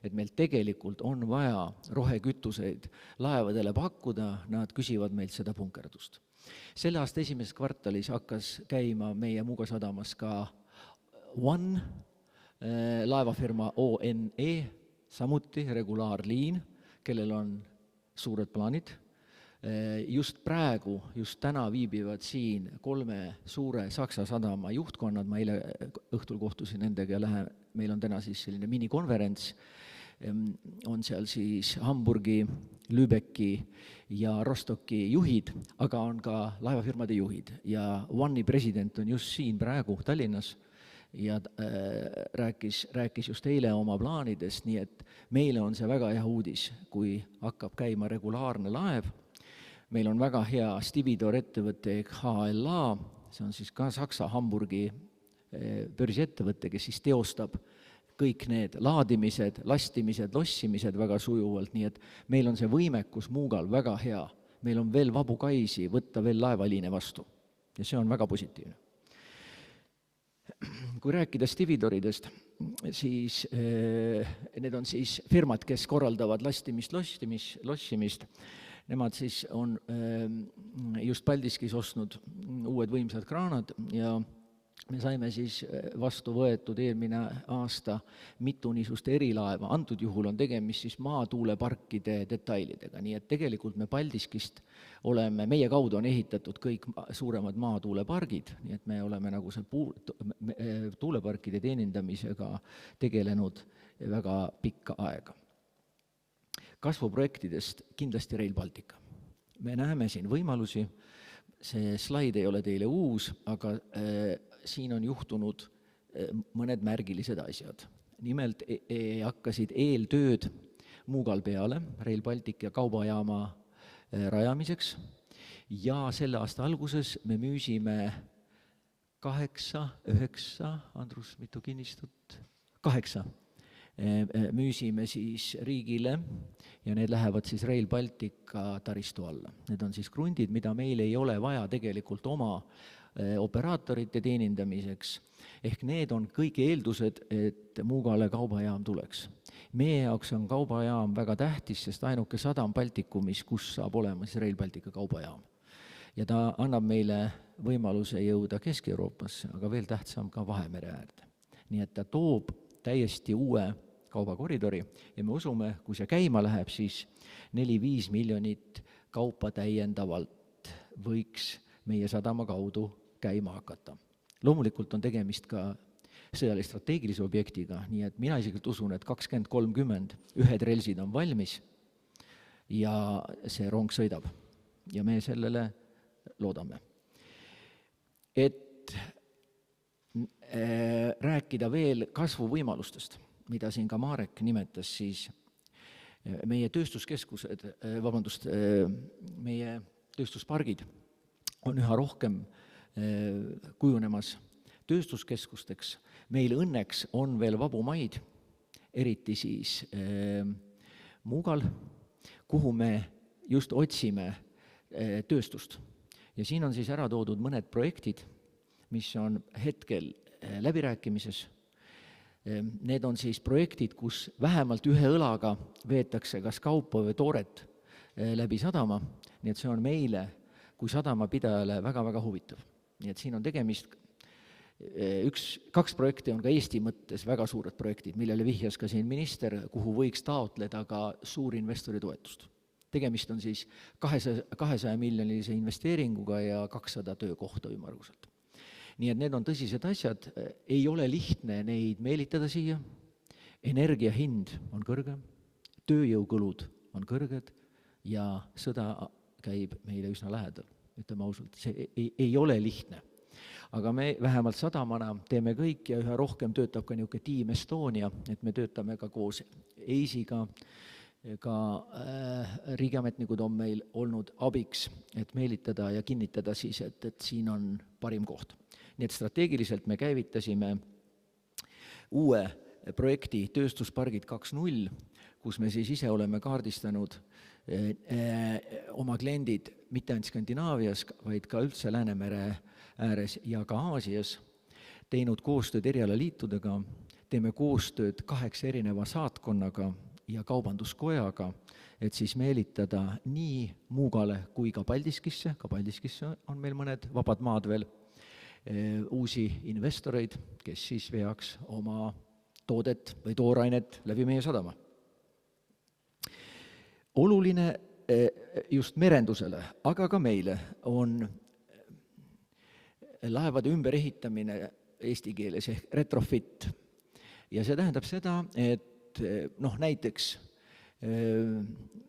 et meil tegelikult on vaja rohekütuseid laevadele pakkuda, nad küsivad meilt seda punkerdust. Selle aasta esimeses kvartalis hakkas käima meie Muuga sadamas ka One, laevafirma ONE, samuti regulaarliin, kellel on suured plaanid. Just praegu, just täna viibivad siin 3 suure Saksa sadama juhtkonnad, ma eile õhtul kohtusin nendega ja meil on täna siis selline minikonverents, on seal siis Hamburgi, Lübecki ja Rostocki juhid, aga on ka laevafirmade juhid ja One'i president on just siin praegu Tallinnas ja rääkis just eile oma plaanidest, nii et meile on see väga hea uudis, kui hakkab käima regulaarne laev. Meil on väga hea Stividor ettevõte HLA, see on siis ka Saksa Hamburgi börsiettevõte, kes siis teostab kõik need laadimised, lastimised, lossimised väga sujuvalt, nii et meil on see võimekus Muugal väga hea. Meil on veel vabu kaisi võtta veel laevaliine vastu ja see on väga positiivne. Kui rääkida Stividoridest, siis need on siis firmad, kes korraldavad lastimist, lossimist. Nemad siis on just Paldiskis ostnud uued võimsad kraanad ja me saime siis vastu võetud eelmine aasta mitu niisugust erilaeva. Antud juhul on tegemist siis maatuuleparkide detailidega, nii et tegelikult me Paldiskist oleme, meie kaudu on ehitatud kõik suuremad maatuulepargid, nii et me oleme nagu see tuuleparkide teenindamisega tegelenud väga pikka aega. Kasvuprojektidest kindlasti Rail Baltica. Me näeme siin võimalusi, see slaid ei ole teile uus, aga siin on juhtunud mõned märgilised asjad. Nimelt hakkasid eeltööd Muugal peale Rail Baltic ja kaubajaama rajamiseks ja selle aasta alguses me müüsime 8, Andrus, mitu kinnistut? 8. Müüsime siis riigile ja need lähevad siis Rail Baltica taristu alla. Need on siis krundid, mida meil ei ole vaja tegelikult oma operaatorite teenindamiseks, ehk need on kõik eeldused, et Muugale kaubajaam tuleks. Meie jaoks on kaubajaam väga tähtis, sest ainuke sadam Baltikumis, kus saab olema siis Rail Baltica kaubajaam. Ja ta annab meile võimaluse jõuda Kesk-Euroopasse, aga veel tähtsam ka Vahemere äärde. Nii et ta toob täiesti uue kaubakoridori ja me usume, kui see käima läheb, siis 4-5 miljonit kaupa täiendavalt võiks meie sadama kaudu käima hakata. Loomulikult on tegemist ka sõjalistrateegilise objektiga, nii et mina isiklikult usun, et 2030 ühed relsid on valmis ja see rong sõidab ja me sellele loodame. Et rääkida veel kasvuvõimalustest, mida siin ka Marek nimetas, siis meie tööstuskeskused, meie tööstuspargid on üha rohkem kujunemas tööstuskeskusteks. Meil õnneks on veel vabu maid, eriti siis Muugal, kuhu me just otsime tööstust. Ja siin on siis ära toodud mõned projektid, mis on hetkel läbirääkimises. Need on siis projektid, kus vähemalt ühe õlaga veetakse kas kaupa või tooret läbi sadama, nii et see on meile kui sadamapidajale väga-väga huvitav. Nii et siin on tegemist, kaks projekti on ka Eesti mõttes väga suured projektid, millele vihjas ka siin minister, kuhu võiks taotleda ka suurinvestori toetust. Tegemist on siis 200 miljonilise investeeringuga ja 200 töökohta ümmarguselt. Nii et need on tõsised asjad, ei ole lihtne neid meelitada siia, energia hind on kõrge, tööjõukulud on kõrged ja sõda käib meile üsna lähedal, ütleme ausalt, see ei ole lihtne. Aga me vähemalt sadamana teeme kõik ja üha rohkem töötab ka niisugune Team Estonia, et me töötame ka koos EIS-iga, ka riigiametnikud on meil olnud abiks, et meelitada ja kinnitada siis, et siin on parim koht. Nii et strateegiliselt me käivitasime uue projekti Tööstuspargid 2.0, kus me siis ise oleme kaardistanud oma kliendid mitte ainult Skandinaavias, vaid ka üldse Läänemere ääres ja ka Aasias, teinud koostööd erialaliitudega, teeme koostööd 8 erineva saatkonnaga ja kaubanduskojaga, et siis meelitada nii Muugale kui ka Paldiskisse on meil mõned vabad maad veel, uusi investoreid, kes siis veaks oma toodet või toorainet läbi meie sadama. Oluline just merendusele, aga ka meile on laevade ümberehitamine eesti keeles ehk retrofit. Ja see tähendab seda, et näiteks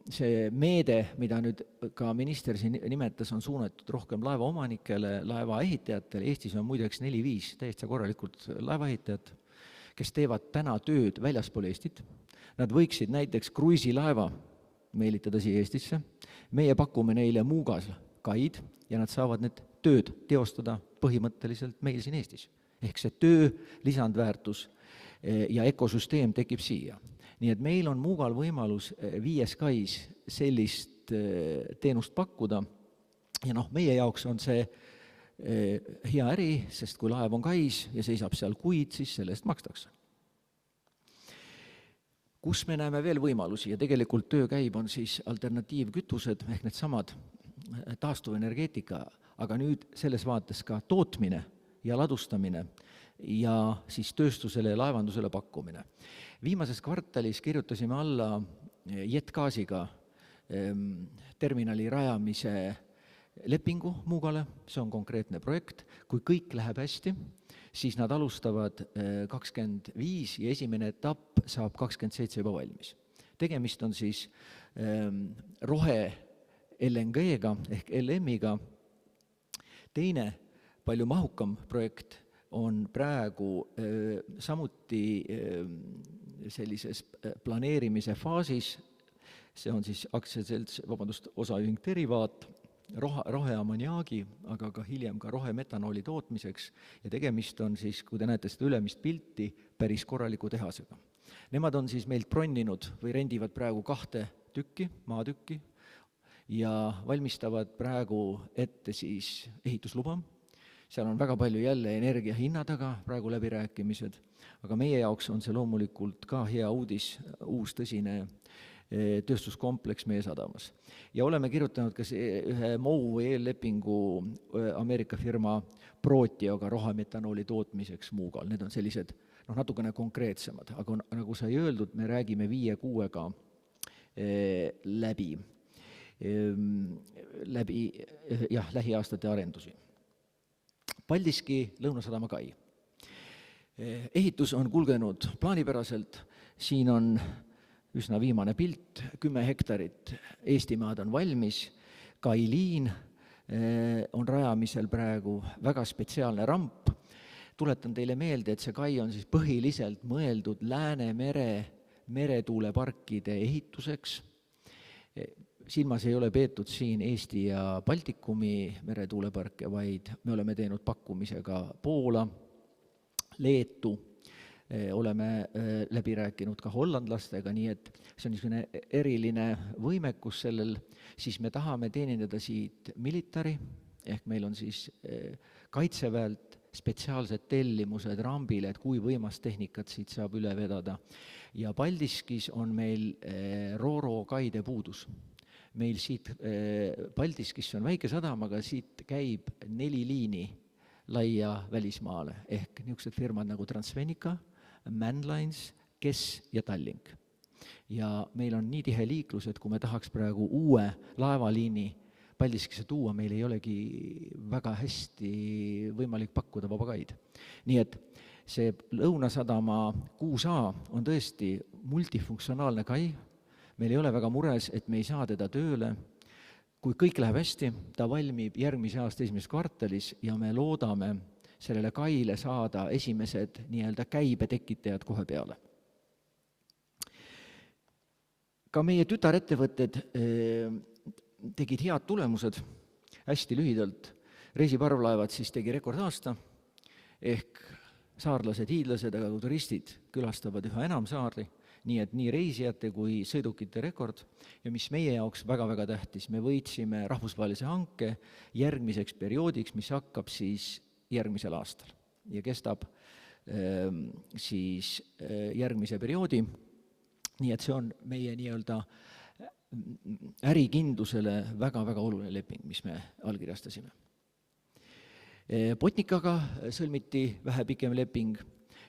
see meede, mida nüüd ka minister siin nimetas, on suunatud rohkem laevaomanikele, laevaehitajatele. Eestis on muideks 4-5 täiesti korralikult laevaehitajad, kes teevad täna tööd väljaspool Eestit. Nad võiksid näiteks kruiisilaeva meelitada siia Eestisse. Meie pakume neile Muugas kaid ja nad saavad need tööd teostada põhimõtteliselt meil siin Eestis. Ehk see töö, lisandväärtus ja ökosüsteem tekib siia. Nii et meil on Muugal võimalus 5 kais sellist teenust pakkuda ja meie jaoks on see hea äri, sest kui laev on kais ja seisab seal kuid, siis selle eest makstakse. Kus me näeme veel võimalusi ja tegelikult töö käib, on siis alternatiivkütused ehk need samad taastuvenergeetika, aga nüüd selles vaates ka tootmine ja ladustamine ja siis tööstusele ja laevandusele pakkumine. Viimases kvartalis kirjutasime alla JetGaasiga terminali rajamise lepingu Muugale, see on konkreetne projekt. Kui kõik läheb hästi, siis nad alustavad 25 ja esimene etapp saab 27 juba valmis. Tegemist on siis rohe LNG-ga ehk LM-iga. Teine palju mahukam projekt on praegu samuti sellises planeerimise faasis. See on siis osaühing Derivaat, roheammoniaagi, aga ka hiljem ka rohemetanooli tootmiseks ja tegemist on siis, kui te näete seda ülemist pilti, päris korraliku tehasega. Nemad on siis meilt bronninud või rendivad praegu 2 maatükki ja valmistavad praegu ette siis ehitusluba. Seal on väga palju jälle energia hinnadaga praegu läbirääkimised, aga meie jaoks on see loomulikult ka hea uudis, uus tõsine tööstuskompleks meie sadamas. Ja oleme kirjutanud ka ühe MOU või eellepingu Ameerika firma Protioga rohemetanooli tootmiseks Muugal. Need on sellised natukene konkreetsemad, aga nagu sai öeldud, me räägime 5-6-ga läbi lähiaastate arendusi. Paldiski Lõunasadama kai. Ehitus on kulgenud plaanipäraselt, siin on üsna viimane pilt, 10 hektarit Eestimaad on valmis, kailiin on rajamisel praegu väga spetsiaalne ramp. Tuletan teile meelde, et see kai on siis põhiliselt mõeldud Läänemere meretuuleparkide ehituseks. Silmas ei ole peetud siin Eesti ja Baltikumi meretuuleparke, vaid me oleme teinud pakkumise ka Poola, Leetu, oleme läbi rääkinud ka hollandlastega, nii et see on niisugune eriline võimekus sellel, siis me tahame teenindada siit militari, ehk meil on siis kaitseväelt spetsiaalsed tellimused rambile, et kui võimast tehnikat siit saab üle vedada. Ja Paldiskis on meil Rooro kaide puudus. Meil siit Paldiskis on väike sadam, aga siit käib 4 liini laia välismaale, ehk niisugused firmad nagu Transvenica, Manlines, Kes ja Tallink. Ja meil on nii tihe liiklus, et kui me tahaks praegu uue laevaliini Paldiskisse tuua, meil ei olegi väga hästi võimalik pakkuda vabakaid. Nii et see Lõunasadama 6A on tõesti multifunktsionaalne kai, meil ei ole väga mures, et me ei saa teda tööle. Kui kõik läheb hästi, ta valmib järgmise aasta esimeses kvartalis ja me loodame sellele kaile saada esimesed nii-öelda käibetekitajad kohe peale. Ka meie tütarettevõtted tegid head tulemused, hästi lühidalt. Reisiparvlaevad siis tegi rekordaasta, ehk saarlased, hiidlased, aga kui turistid külastavad üha enam saari, nii et nii reisijate kui sõidukite rekord. Ja mis meie jaoks väga-väga tähtis, me võitsime rahvusvahelise hanke järgmiseks perioodiks, mis hakkab siis järgmisel aastal ja kestab siis järgmise perioodi. Nii et see on meie nii-öelda ärikindlusele väga-väga oluline leping, mis me allkirjastasime. Botnicaga sõlmiti vähe pikem leping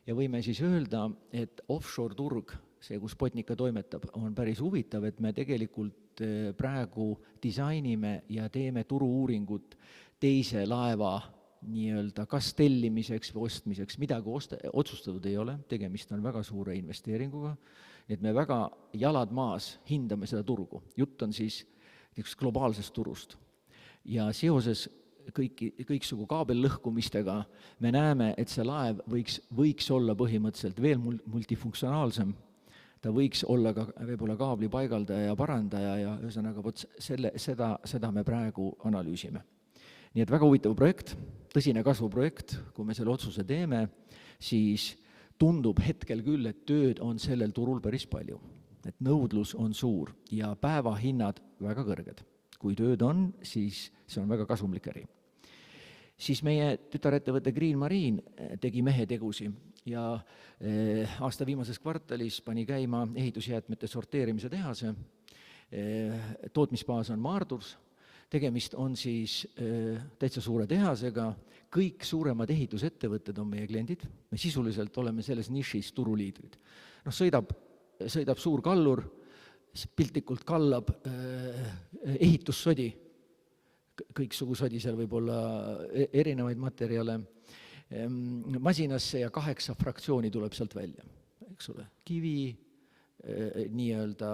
ja võime siis öelda, et offshore turg, see, kus Botnica toimetab, on päris huvitav, et me tegelikult praegu disainime ja teeme turu-uuringut teise laeva nii-öelda kas tellimiseks või ostmiseks. Midagi otsustatud ei ole, tegemist on väga suure investeeringuga, et me väga jalad maas hindame seda turgu. Jutt on siis globaalsest turust. Ja seoses kõiksugu kaabellõhkumistega me näeme, et see laev võiks olla põhimõtteliselt veel multifunktsionaalsem. Ta võiks olla ka võib-olla kaabli paigaldaja ja parandaja ja ühesõnaga seda me praegu analüüsime. Nii et väga huvitav projekt, tõsine kasvuprojekt, kui me selle otsuse teeme, siis tundub hetkel küll, et tööd on sellel turul päris palju. Et nõudlus on suur ja päevahinnad väga kõrged. Kui tööd on, siis see on väga kasumlik äri. Siis meie tütarettevõte Green Marine tegi mehetegusi ja aasta viimases kvartalis pani käima ehitusjäätmete sorteerimise tehase. Tootmisbaas on Maardurs. Tegemist on siis täitsa suure tehasega, kõik suuremad ehitusettevõtted on meie kliendid, me sisuliselt oleme selles nišis turuliidrid. Sõidab suur kallur, piltlikult kallab ehitussodi, kõiksugu sodi, seal võib olla erinevaid materjale, masinasse ja 8 fraktsiooni tuleb sealt välja, eks ole, kivi, nii-öelda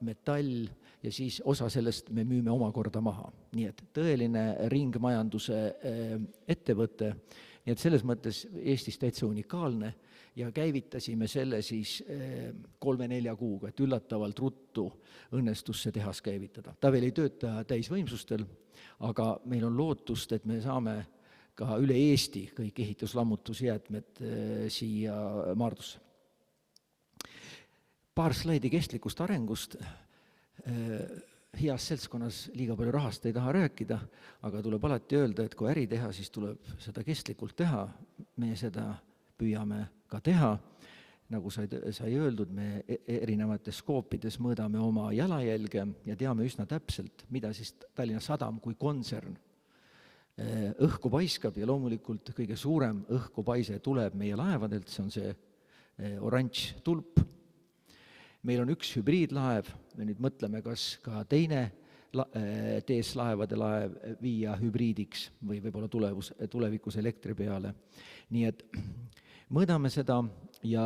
metall ja siis osa sellest me müüme omakorda maha. Nii et tõeline ringmajanduse ettevõte, nii et selles mõttes Eestis täitsa unikaalne ja käivitasime selle siis 3-4 kuuga, et üllatavalt ruttu õnnestus see tehas käivitada. Ta veel ei tööta täisvõimsustel, aga meil on lootust, et me saame ka üle Eesti kõik ehituslammutusjäätmed siia Maardusse. Paar slaidi kestlikust arengust. Heas seltskonnas liiga palju rahast ei taha rääkida, aga tuleb alati öelda, et kui äri teha, siis tuleb seda kestlikult teha. Me seda püüame ka teha. Nagu sai öeldud, me erinevates skoopides mõõdame oma jalajälge ja teame üsna täpselt, mida siis Tallinna Sadam kui kontsern õhku paiskab ja loomulikult kõige suurem õhkupaise tuleb meie laevadelt, see on see oranž tulp. Meil on üks hübriidlaev, me nüüd mõtleme, kas ka teine TS-laevade laev viia hübriidiks või võib-olla tulevikus elektri peale. Nii et mõõdame seda ja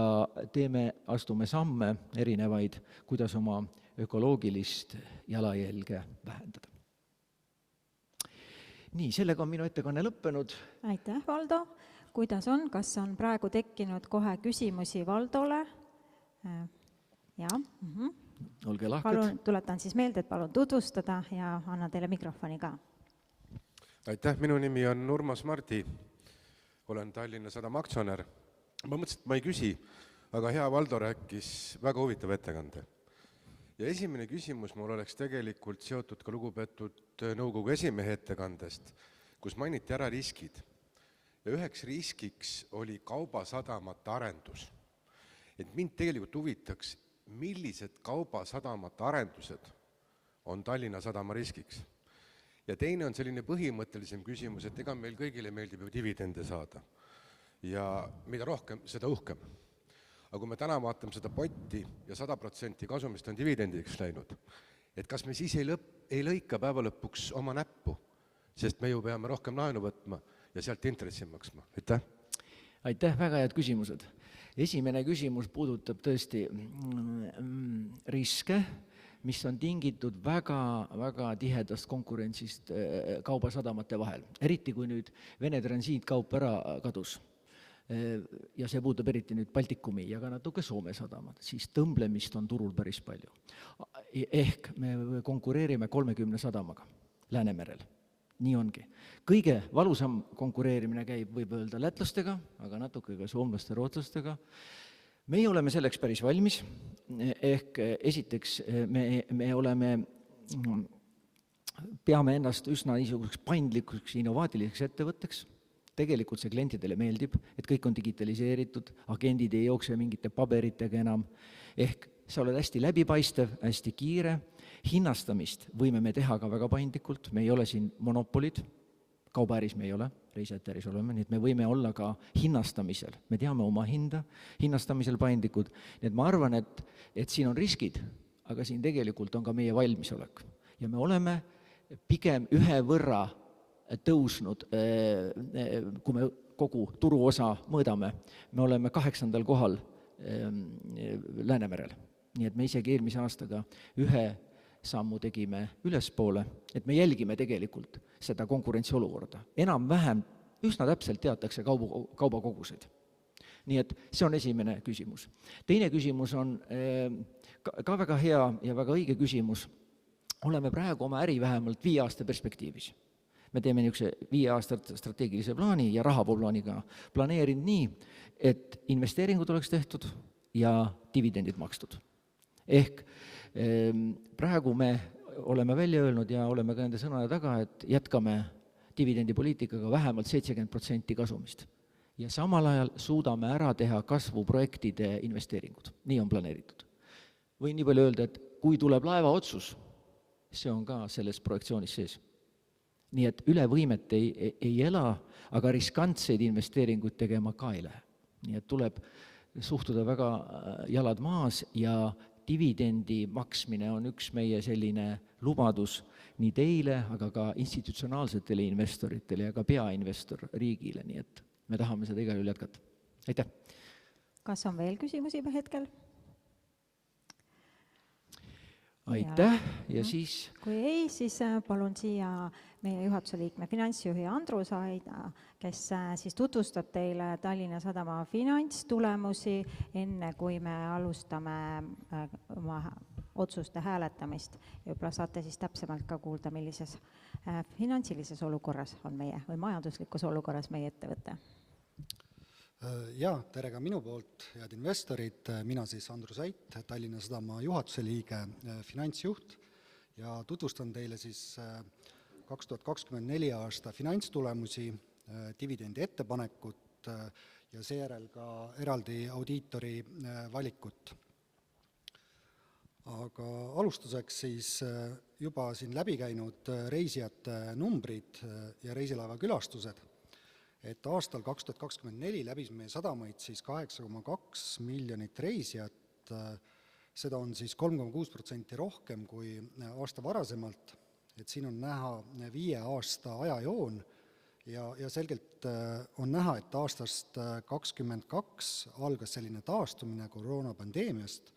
astume samme erinevaid, kuidas oma ökoloogilist jalajälge vähendada. Nii, sellega on minu ettekanne lõppenud.
Aitäh, Valdo. Kuidas on? Kas on praegu tekkinud kohe küsimusi Valdole? Jaa.
Olge lahked.
Palun, tuletan siis meelde, et palun tutvustada ja annan teile mikrofoni ka.
Aitäh, minu nimi on Urmas Mardi, olen Tallinna Sadama aktsionär. Ma mõtlesin, et ma ei küsi aga hea Valdo rääkis väga huvitava ettekande. Ja esimene küsimus mul oleks tegelikult seotud ka lugupeetud nõukogu esimehe ettekandest, kus mainiti ära riskid. Ja üheks riskiks oli kaubasadamate arendus. Et mind tegelikult huvitaks, millised kaubasadamate arendused on Tallinna Sadama riskiks. Ja teine on selline põhimõttelisem küsimus, et ega meil kõigile meeldib ju dividende saada. Ja mida rohkem, seda uhkem. Aga kui me täna vaatame seda potti ja 100% kasumist on dividendiks läinud, et kas me siis ei lõika päeva lõpuks oma näppu, sest me ju peame rohkem laenu võtma ja sealt intressi maksma. Aitäh!
Aitäh, väga head küsimused. Esimene küsimus puudutab tõesti riske, mis on tingitud väga tihedast konkurentsist kaubasadamate vahel. Eriti kui nüüd Vene transiitkaup ära kadus, ja see puudutab eriti nüüd Baltikumi ja ka natuke Soome sadamad, siis tõmblemist on turul päris palju. Ehk me konkureerime 30 sadamaga Läänemerel. Nii ongi. Kõige valusam konkureerimine käib, võib öelda, lätlastega, aga natuke ka soomlaste, rootslastega. Meie oleme selleks päris valmis, ehk esiteks me peame ennast üsna niisuguseks paindlikuks innovaatiliseks ettevõtteks. Tegelikult see klientidele meeldib, et kõik on digitaliseeritud, agendid ei jookse mingite paberitega enam, ehk sa oled hästi läbipaistev, hästi kiire, hinnastamist võime me teha ka väga paindlikult, me ei ole siin monopolid, kaubaäris me ei ole, reisijate äris oleme, nii et me võime olla ka hinnastamisel, me teame oma hinda, hinnastamisel paindlikud, nii et ma arvan, et siin on riskid, aga siin tegelikult on ka meie valmisolek ja me oleme pigem ühe võrra tõusnud, kui me kogu turuosa mõõdame, me oleme 8. kohal Läänemerel. Nii et me isegi eelmise aastaga ühe sammu tegime ülespoole, et me jälgime tegelikult seda konkurentsiolukorda. Enam-vähem üsna täpselt teatakse kaubakoguseid. Nii et see on esimene küsimus. Teine küsimus on ka väga hea ja väga õige küsimus. Oleme praegu oma äri vähemalt 5 aasta perspektiivis. Me teeme niisuguse 5 aastat strateegilise plaani ja rahaplaaniga planeerinud nii, et investeeringud oleks tehtud ja dividendid makstud. Ehk praegu me oleme välja öelnud ja oleme ka nende sõnade taga, et jätkame dividendipoliitikaga vähemalt 70% kasumist. Ja samal ajal suudame ära teha kasvuprojektide investeeringud. Nii on planeeritud. Võin nii palju öelda, et kui tuleb laeva otsus, see on ka selles projektsioonis sees. Nii et üle võimet ei ela, aga riskantseid investeeringuid tegema ka ei lähe. Nii et tuleb suhtuda väga jalad maas ja dividendi maksmine on üks meie selline lubadus nii teile, aga ka institutsionaalsetele investoritele ja ka peainvestor riigile, nii et me tahame seda igal juhul jätkata. Aitäh!
Kas on veel küsimusi hetkel?
Aitäh ja siis...
Kui ei, siis palun siia meie juhatuse liikme finantsjuhi Andrus Aida, kes siis tutvustab teile Tallinna Sadama finantstulemusi, enne kui me alustame oma otsuste hääletamist. Ja võib-olla saate siis täpsemalt ka kuulda, millises finantsilises olukorras on meie või majanduslikus olukorras meie ettevõte.
Ja, tere ka minu poolt, head investorid, mina siis Andrus Ait, Tallinna Sadama juhatuse liige, finantsjuht ja tutvustan teile siis 2024 aasta finantstulemusi, dividendi ettepanekut ja seejärel ka eraldi audiitori valikut. Aga alustuseks siis juba siin läbi käinud reisijate numbrid ja reisilaeva külastused. Et aastal 2024 läbis meie sadamaid siis 8,2 miljonit reisijat, seda on siis 3,6% rohkem kui aasta varasemalt, et siin on näha 5 aasta ajajoon ja selgelt on näha, et aastast 2022 algas selline taastumine koroonapandeemiast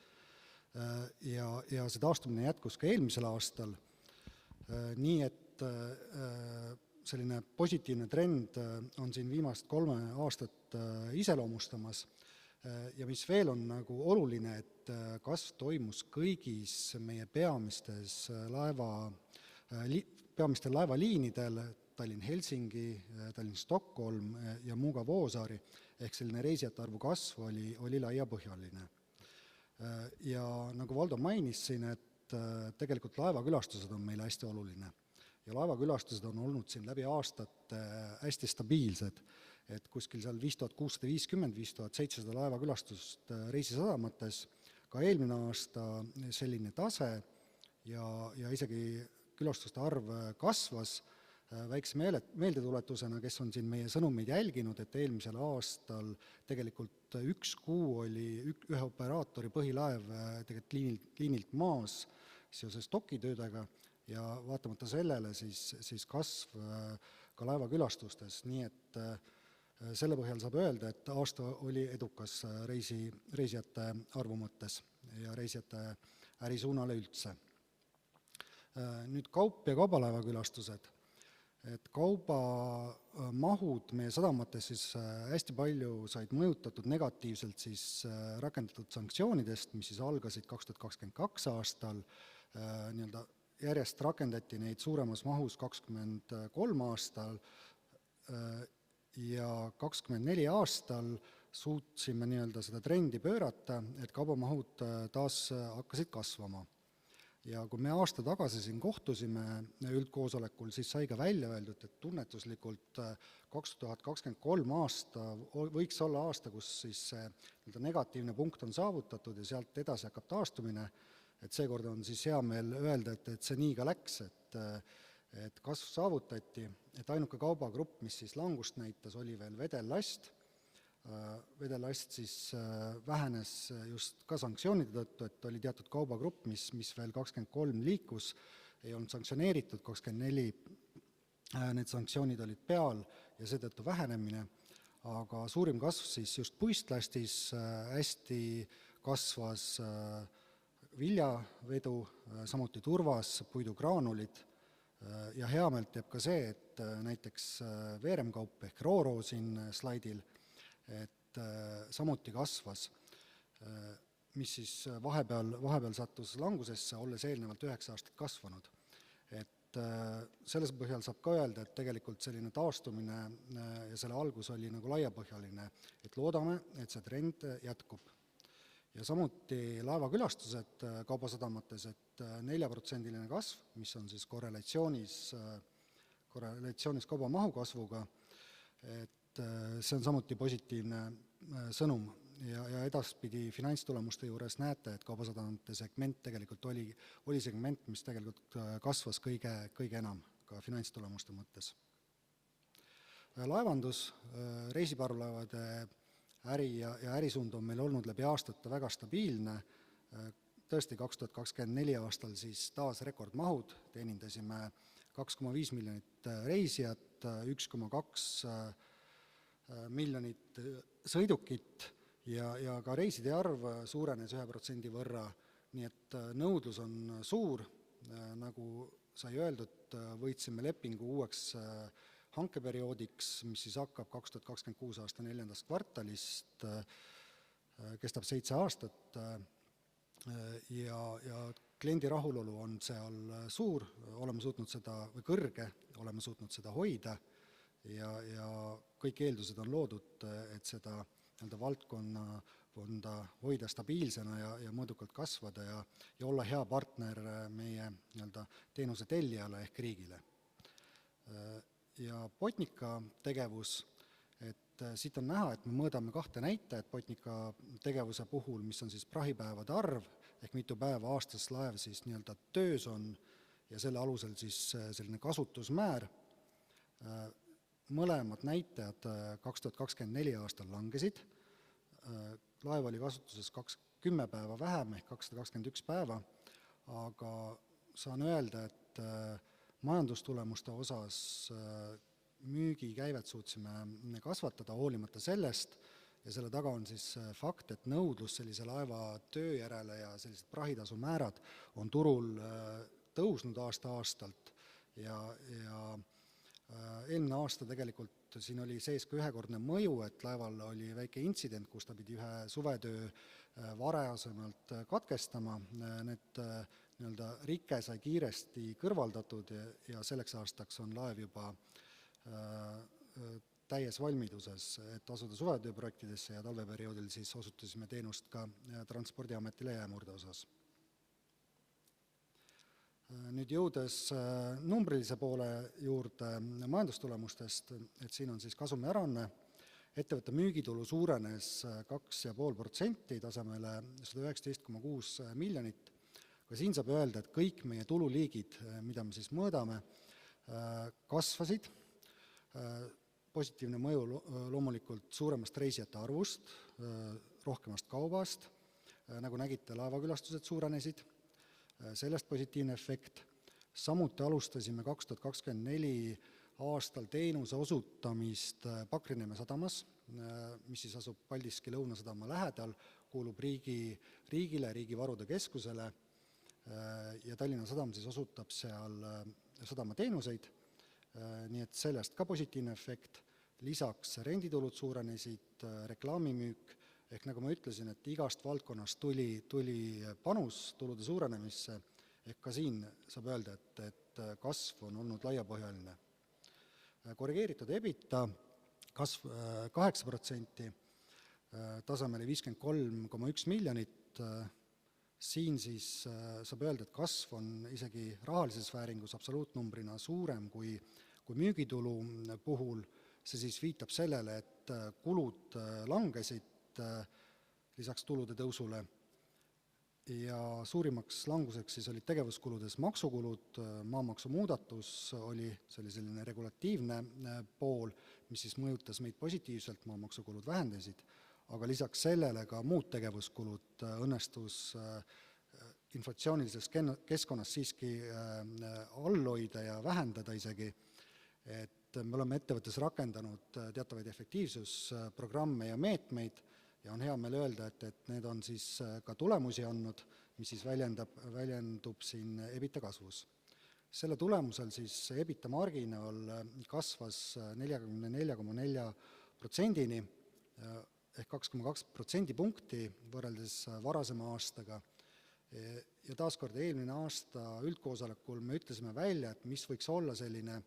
ja see taastumine jätkus ka eelmisel aastal, nii et selline positiivne trend on siin viimast 3 aastat iseloomustamas ja mis veel on nagu oluline, et kasv toimus kõigis meie peamistel laevaliinidel, Tallinn-Helsingi, Tallinn-Stockholm ja Muuga-Voosaari, ehk selline reisijate arvu kasv oli laiapõhjaline. Ja nagu Valdo mainis siin, et tegelikult laevakülastused on meile hästi oluline. Ja laevakülastused on olnud siin läbi aastate hästi stabiilsed, et kuskil seal 5650–5700 laevakülastust reisisadamates, ka eelmine aasta selline tase ja isegi külastuste arv kasvas. Väikse meeldetuletusena, kes on siin meie sõnumeid jälginud, et eelmisel aastal tegelikult üks kuu oli ühe operaatori põhilaev tegelikult liinilt maas seoses dokitöödega ja vaatamata sellele siis kasv ka laevakülastustes, nii et selle põhjal saab öelda, et aasta oli edukas reisijate arvu mõttes ja reisijate ärisuunale üldse. Nüüd kaup- ja kaubalaevakülastused. Et kaubamahud meie sadamates siis hästi palju said mõjutatud negatiivselt siis rakendatud sanktsioonidest, mis siis algasid 2022 aastal, nii-öelda järjest rakendati neid suuremas mahus 2023 aastal ja 2024 aastal suutsime nii-öelda seda trendi pöörata, et kaubamahud taas hakkasid kasvama. Ja kui me aasta tagasi siin kohtusime üldkoosolekul, siis sai ka välja öeldud, et tunnetuslikult 2023 aasta võiks olla aasta, kus siis see negatiivne punkt on saavutatud ja sealt edasi hakkab taastumine, et seekord on siis hea meel öelda, et see nii ka läks, et kasv saavutati, et ainuke kaubagrupp, mis siis langust näitas, oli veel vedellast. Vedellast siis vähenes just ka sanktsioonide tõttu, et oli teatud kaubagrupp, mis veel 23 liikus, ei olnud sanktsioneeritud, 24 need sanktsioonid olid peal ja seetõttu vähenemine, aga suurim kasv siis just puistlastis, hästi kasvas viljavedu, samuti turvas, puidugraanulid ja heameelt teeb ka see, et näiteks veeremkaup ehk Rooro siin slaidil, et samuti kasvas, mis siis vahepeal sattus langusesse, olles eelnevalt 9 aastat kasvanud. Et selles põhjal saab ka öelda, et tegelikult selline taastumine ja selle algus oli nagu laiapõhjaline, et loodame, et see trend jätkub. Ja samuti laevakülastused kaubasadamates, et 4% kasv, mis on siis korrelatsioonis kaubamahu kasvuga, et see on samuti positiivne sõnum ja edaspidi finantstulemuste juures näete, et kaubasadamate segment tegelikult oli segment, mis tegelikult kasvas kõige enam ka finantstulemuste mõttes. Laevandus, reisiparvlaevade äri ja ärisuund on meil olnud läbi aastate väga stabiilne. Tõesti 2024 aastal siis taas rekordmahud, teenindasime 2,5 miljonit reisijat, 1,2 miljonit sõidukit ja ka reiside arv suurenes 1% võrra, nii et nõudlus on suur, nagu sai öeldud, võitsime lepingu uueks hankeperioodiks, mis siis hakkab 2026 aasta 4. kvartalist, kestab 7 aastat ja kliendi rahulolu on seal suur, oleme suutnud seda, või kõrge, oleme suutnud seda hoida ja kõik eeldused on loodud, et seda valdkonda hoida stabiilsena ja mõõdukalt kasvada ja olla hea partner meie teenuse tellijale ehk riigile. Ja Botnica tegevus, et siit on näha, et me mõõdame 2 näitajat Botnica tegevuse puhul, mis on siis prahipäevade arv, ehk mitu päeva aastas laev siis töös on ja selle alusel siis selline kasutusmäär. Mõlemad näitajad 2024 aastal langesid, laev oli kasutuses 10 päeva vähem ehk 221 päeva, aga saan öelda, et majandustulemuste osas müügikäivet suutsime kasvatada hoolimata sellest ja selle taga on siis fakt, et nõudlus sellise laeva töö järele ja sellised prahitasumäärad on turul tõusnud aasta-aastalt ja eelmine aasta tegelikult siin oli sees ka ühekordne mõju, et laeval oli väike intsident, kus ta pidi ühe suvetöö varasemalt katkestama. Need rike sai kiiresti kõrvaldatud ja selleks aastaks on laev juba täies valmiduses, et asuda suvetööprojektidesse ja talveperioodil siis osutasime teenust ka Transpordiametile jäämurde osas. Nüüd jõudes numbrilise poole juurde majandustulemustest, et siin on siis kasumiaruanne, ettevõtte müügitulu suurenes 2,5% tasemele 119,6 miljonit. Ka siin saab öelda, et kõik meie tululiigid, mida me siis mõõdame, kasvasid. Positiivne mõju loomulikult suuremast reisijate arvust, rohkemast kaubast, nagu nägite, laevakülastused suurenesid, sellest positiivne efekt. Samuti alustasime 2024 aastal teenuse osutamist Pakrineeme sadamas, mis siis asub Paldiski Lõunasadama lähedal, kuulub riigile, riigi varude keskusele ja Tallinna Sadam siis osutab seal sadamateenuseid, nii et sellest ka positiivne efekt. Lisaks renditulud suurenesid, reklaamimüük, ehk nagu ma ütlesin, et igast valdkonnast tuli panus tulude suurenemisse, ehk ka siin saab öelda, et kasv on olnud laiapõhjaline. Korrigeeritud EBITDA kasv 8%, tasemele 53,1 miljonit, siin siis saab öelda, et kasv on isegi rahalises vääringus absoluutnumbrina suurem kui müügitulu puhul, see siis viitab sellele, et kulud langesid lisaks tulude tõusule ja suurimaks languseks siis olid tegevuskuludes maksukulud, maamaksu muudatus oli selline regulatiivne pool, mis siis mõjutas meid positiivselt, maamaksukulud vähendasid, aga lisaks sellele ka muud tegevuskulud õnnestus inflatsioonilises keskkonnas siiski all hoida ja vähendada isegi, et me oleme ettevõttes rakendanud teatavaid efektiivsusprogramme ja meetmeid ja on hea meel öelda, et need on siis ka tulemusi andnud, mis siis väljendub siin EBITDA kasvus. Selle tulemusel siis EBITDA marginaal kasvas 44,4%-ni ehk 2,2 protsendipunkti võrreldes varasema aastaga. Ja taaskord eelmine aasta üldkoosolekul me ütlesime välja, et mis võiks olla selline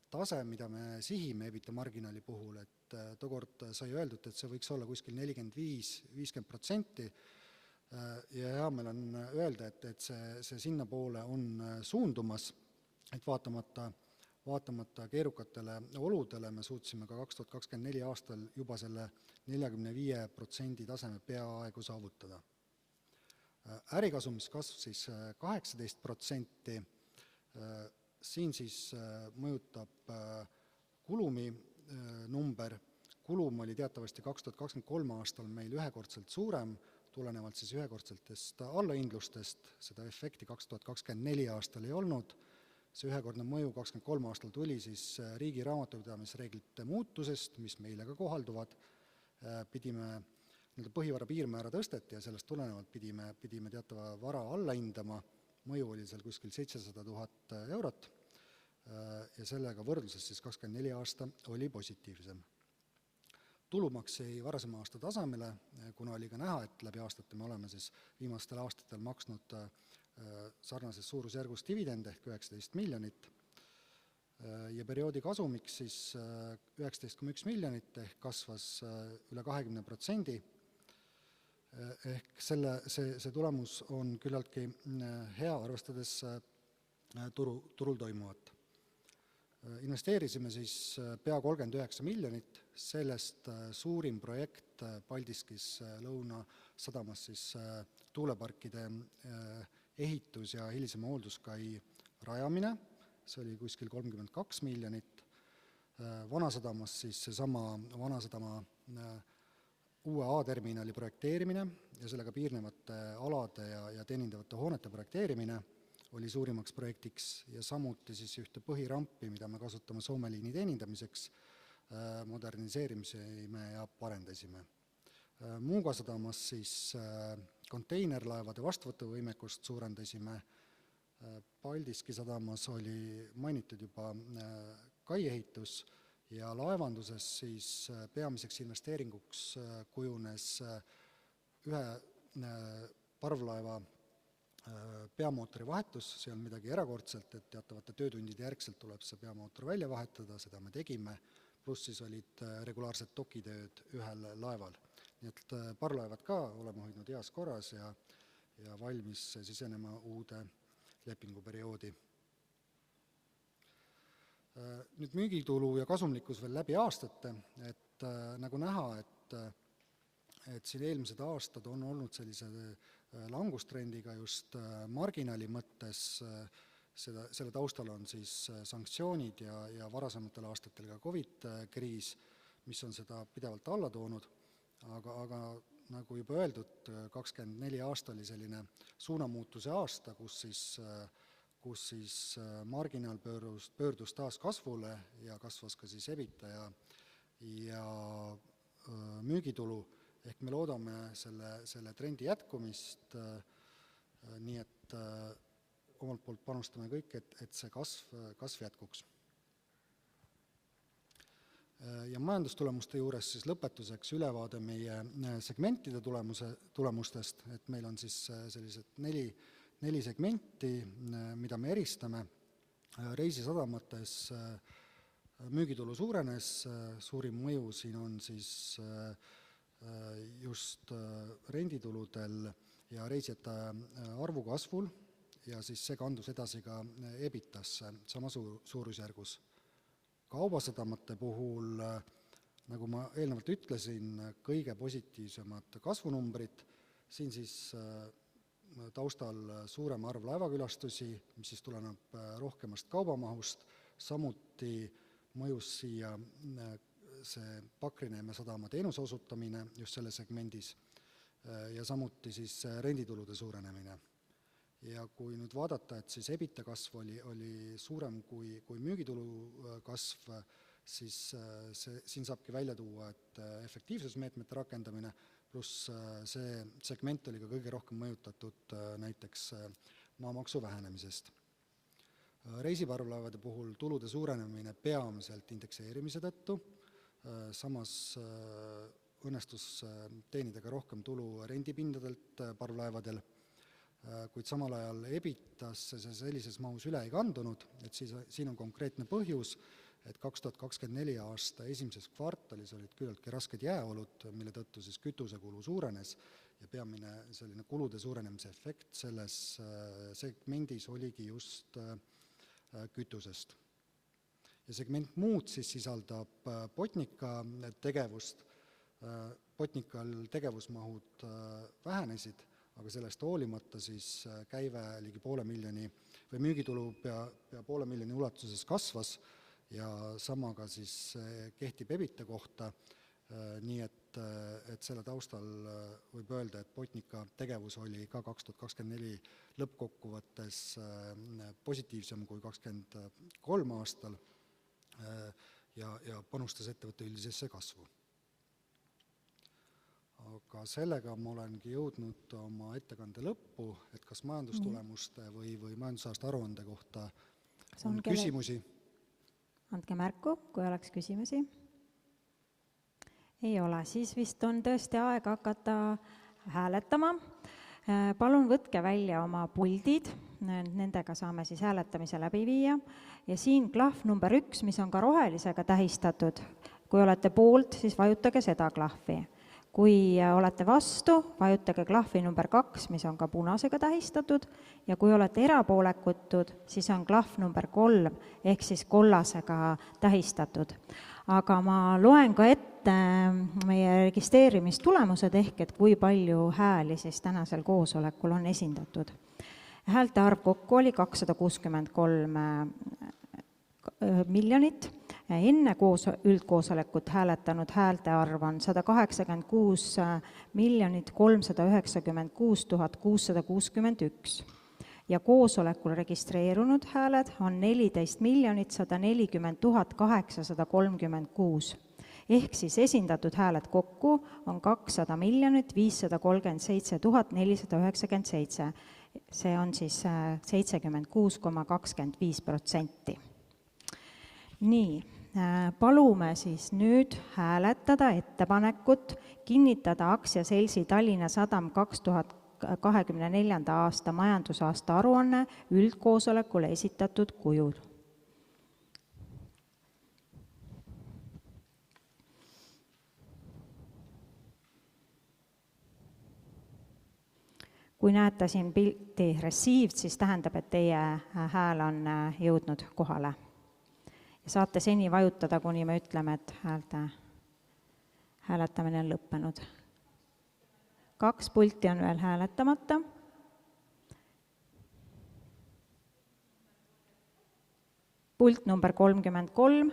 tase, mida me sihime EBITDA marginaali puhul, et tookord sai öeldud, et see võiks olla kuskil 45-50% ja hea meil on öelda, et see sinnapoole on suundumas, et vaatamata keerukatele oludele me suutsime ka 2024 aastal juba selle 45% taseme peaaegu saavutada. Ärikasumis kasv siis 18%, siin siis mõjutab kulumi number. Kulum oli teatavasti 2023 aastal meil ühekordselt suurem, tulenevalt siis ühekordsetest allahindlustest, seda efekti 2024 aastal ei olnud. See ühekordne mõju 2023 aastal tuli siis riigi raamatupidamisreeglite muutusest, mis meile ka kohalduvad, pidime põhivara piirmäära tõsteti ja sellest tulenevalt pidime teatava vara alla hindama, mõju oli seal kuskil 700 000 eurot ja sellega võrdluses siis 24 aasta oli positiivsem. Tulumaks jäi varasema aasta tasemele, kuna oli ka näha, et läbi aastate me oleme siis viimastel aastatel maksnud sarnases suurusjärgus dividende ehk 19 miljonit ja perioodi kasumiks siis 19,1 miljonit ehk kasvas üle 20%. Ehk see tulemus on küllaltki hea, arvestades turul toimuvat. Investeerisime siis pea 39 miljonit, sellest suurim projekt Paldiskis Lõunasadamas siis tuuleparkide ehitus ja hilisema hoolduskai rajamine, see oli kuskil 32 miljonit, Vanasadamas siis seesama Vanasadama uue A-terminali projekteerimine ja sellega piirnevate alade ja teenindavate hoonete projekteerimine oli suurimaks projektiks ja samuti siis ühte põhirampi, mida me kasutame Soome liini teenindamiseks, moderniseerimisime ja parendasime. Muuga sadamas siis konteinerlaevade vastuvõtuvõimekust suurendasime, Paldiski sadamas oli mainitud juba kaiehitus ja laevanduses siis peamiseks investeeringuks kujunes ühe parvlaeva peamootori vahetus, see on midagi erakordselt, et teatavate töötundide järgselt tuleb see peamootor välja vahetada, seda me tegime, pluss siis olid regulaarsed dokitööd ühel laeval. Nii et parvlaevad ka oleme hoidnud heas korras ja valmis sisenema uude lepinguperioodi. Nüüd müügitulu ja kasumlikkus veel läbi aastate, et nagu näha, et siin eelmised aastad on olnud sellise langustrendiga just marginaali mõttes, selle taustal on siis sanktsioonid ja varasematel aastatel ka COVID-kriis, mis on seda pidevalt alla toonud, aga nagu juba öeldud, 24 aasta oli selline suunamuutuse aasta, kus siis marginaal pöördus taas kasvule ja kasvas ka siis EBITDA ja müügitulu, ehk me loodame selle trendi jätkumist, nii et omalt poolt panustame kõik, et see kasv jätkuks. Ja majandustulemuste juures siis lõpetuseks ülevaade meie segmentide tulemustest, et meil on siis sellised neli segmenti, mida me eristame. Reisisadamates müügitulu suurenes, suurim mõju siin on siis just rendituludel ja reisijate arvu kasvul ja siis see kandus edasi ka EBITasse sama suurusjärgus. Kaubasadamate puhul, nagu ma eelnevalt ütlesin, kõige positiivsemad kasvunumbrid, siin siis taustal suurem arv laevakülastusi, mis siis tuleneb rohkemast kaubamahust, samuti mõjus siia see Pakrineeme sadama teenuse osutamine just selles segmendis ja samuti siis renditulude suurenemine. Ja kui nüüd vaadata, et siis EBITDA kasv oli suurem kui müügitulu kasv, siis siin saabki välja tuua, et efektiivsusmeetmete rakendamine pluss see segment oli ka kõige rohkem mõjutatud näiteks maamaksu vähenemisest. Reisiparvlaevade puhul tulude suurenemine peamiselt indekseerimise tõttu, samas õnnestus teenida ka rohkem tulu rendipindadelt parvlaevadel, kuid samal ajal EBITasse see sellises mahus üle ei kandunud, et siin on konkreetne põhjus, et 2024 aasta esimeses kvartalis olid küllaltki rasked jääolud, mille tõttu siis kütusekulu suurenes ja peamine selline kulude suurenemise efekt selles segmendis oligi just kütusest. Ja segment muud siis sisaldab Botnica tegevust. Botnical tegevusmahud vähenesid, aga sellest hoolimata siis käive ligi $500,000 või müügitulu pea $500,000 ulatuses kasvas ja sama ka siis kehtib EBITDA kohta, nii et selle taustal võib öelda, et Botnica tegevus oli ka 2024 lõppkokkuvõttes positiivsem kui 2023 aastal ja panustas ettevõtte üldisesse kasvu. Aga sellega ma olengi jõudnud oma ettekande lõppu, et kas majandustulemuste või majandusaasta aruande kohta on küsimusi?
Andke märku, kui oleks küsimusi. Ei ole, siis vist on tõesti aeg hakata hääletama. Palun võtke välja oma puldid, nendega saame siis hääletamise läbi viia. Ja siin klahv number 1, mis on ka rohelisega tähistatud. Kui olete poolt, siis vajutage seda klahvi. Kui olete vastu, vajutage klahvi number 2, mis on ka punasega tähistatud, ja kui olete erapoolekud, siis on klahv number 3, ehk siis kollasega tähistatud. Aga ma loen ka ette meie registreerimistulemused, ehk et kui palju hääli siis tänasel koosolekul on esindatud. Häälte arv kokku oli 263 miljonit. Enne üldkoosolekut hääletanud häälte arv on 186 396 661 ja koosolekul registreerunud hääled on 14 140 836. Ehk siis esindatud hääled kokku on 200 537 497. See on siis 76,25%. Nii, palume siis nüüd hääletada ettepanekut kinnitada aktsiaseltsi Tallinna Sadam 2024. aasta majandusaasta aruanne üldkoosolekule esitatud kujul. kui näete siin pilti received, siis tähendab, et teie hääl on jõudnud kohale. Ja saate seni vajutada, kuni me ütleme, et hääletamine on lõppenud. 2 pulti on veel hääletamata. Pult number 33.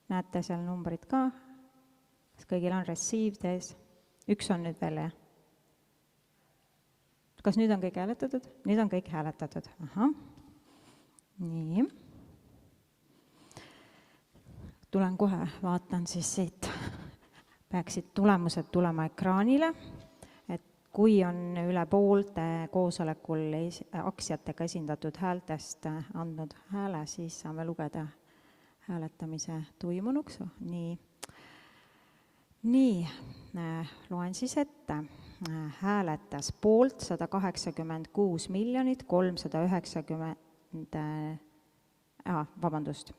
Näete seal numbrid ka. Kas kõigil on received ees? 1 on nüüd veel, jah? Kas nüüd on kõik hääletatud? Nüüd on kõik hääletatud. Aha. Nii. Tulen kohe, vaatan siis siit. Peaksid tulemused tulema ekraanile, et kui on üle poolte koosolekul aktsiatega esindatud häältest andnud hääle, siis saame lugeda hääletamise toimunuks. Nii, loen siis ette. Hääletas poolt 186 390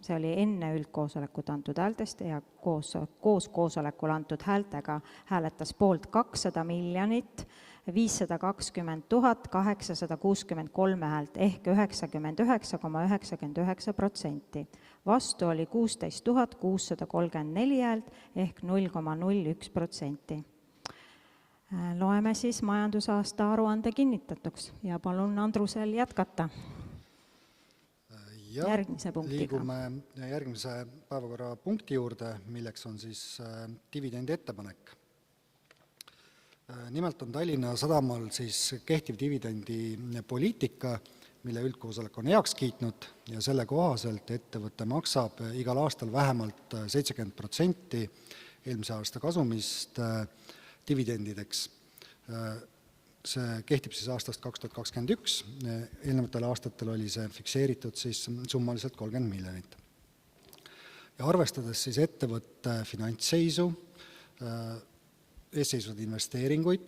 see oli enne üldkoosolekut antud häältest ja koos koosolekul antud häältega hääletas poolt 200 520 863 häält ehk 99,99%. Vastu oli 16 634 häält ehk 0,01%. Loeme siis majandusaasta aruande kinnitatuks ja palun Andrusel jätkata. Järgmise punktiga.
Liigume järgmise päevakorrapunkti juurde, milleks on siis dividendi ettepanek. Nimelt on Tallinna Sadamal siis kehtiv dividendi poliitika, mille üldkoosolek on heaks kiitnud ja selle kohaselt ettevõte maksab igal aastal vähemalt 70% eelmise aasta kasumist dividendideks. See kehtib siis aastast 2021, eelnevatel aastatel oli see fikseeritud siis summaliselt 30 miljonit. Ja arvestades siis ettevõtte finantsseisu, eesseisvad investeeringuid,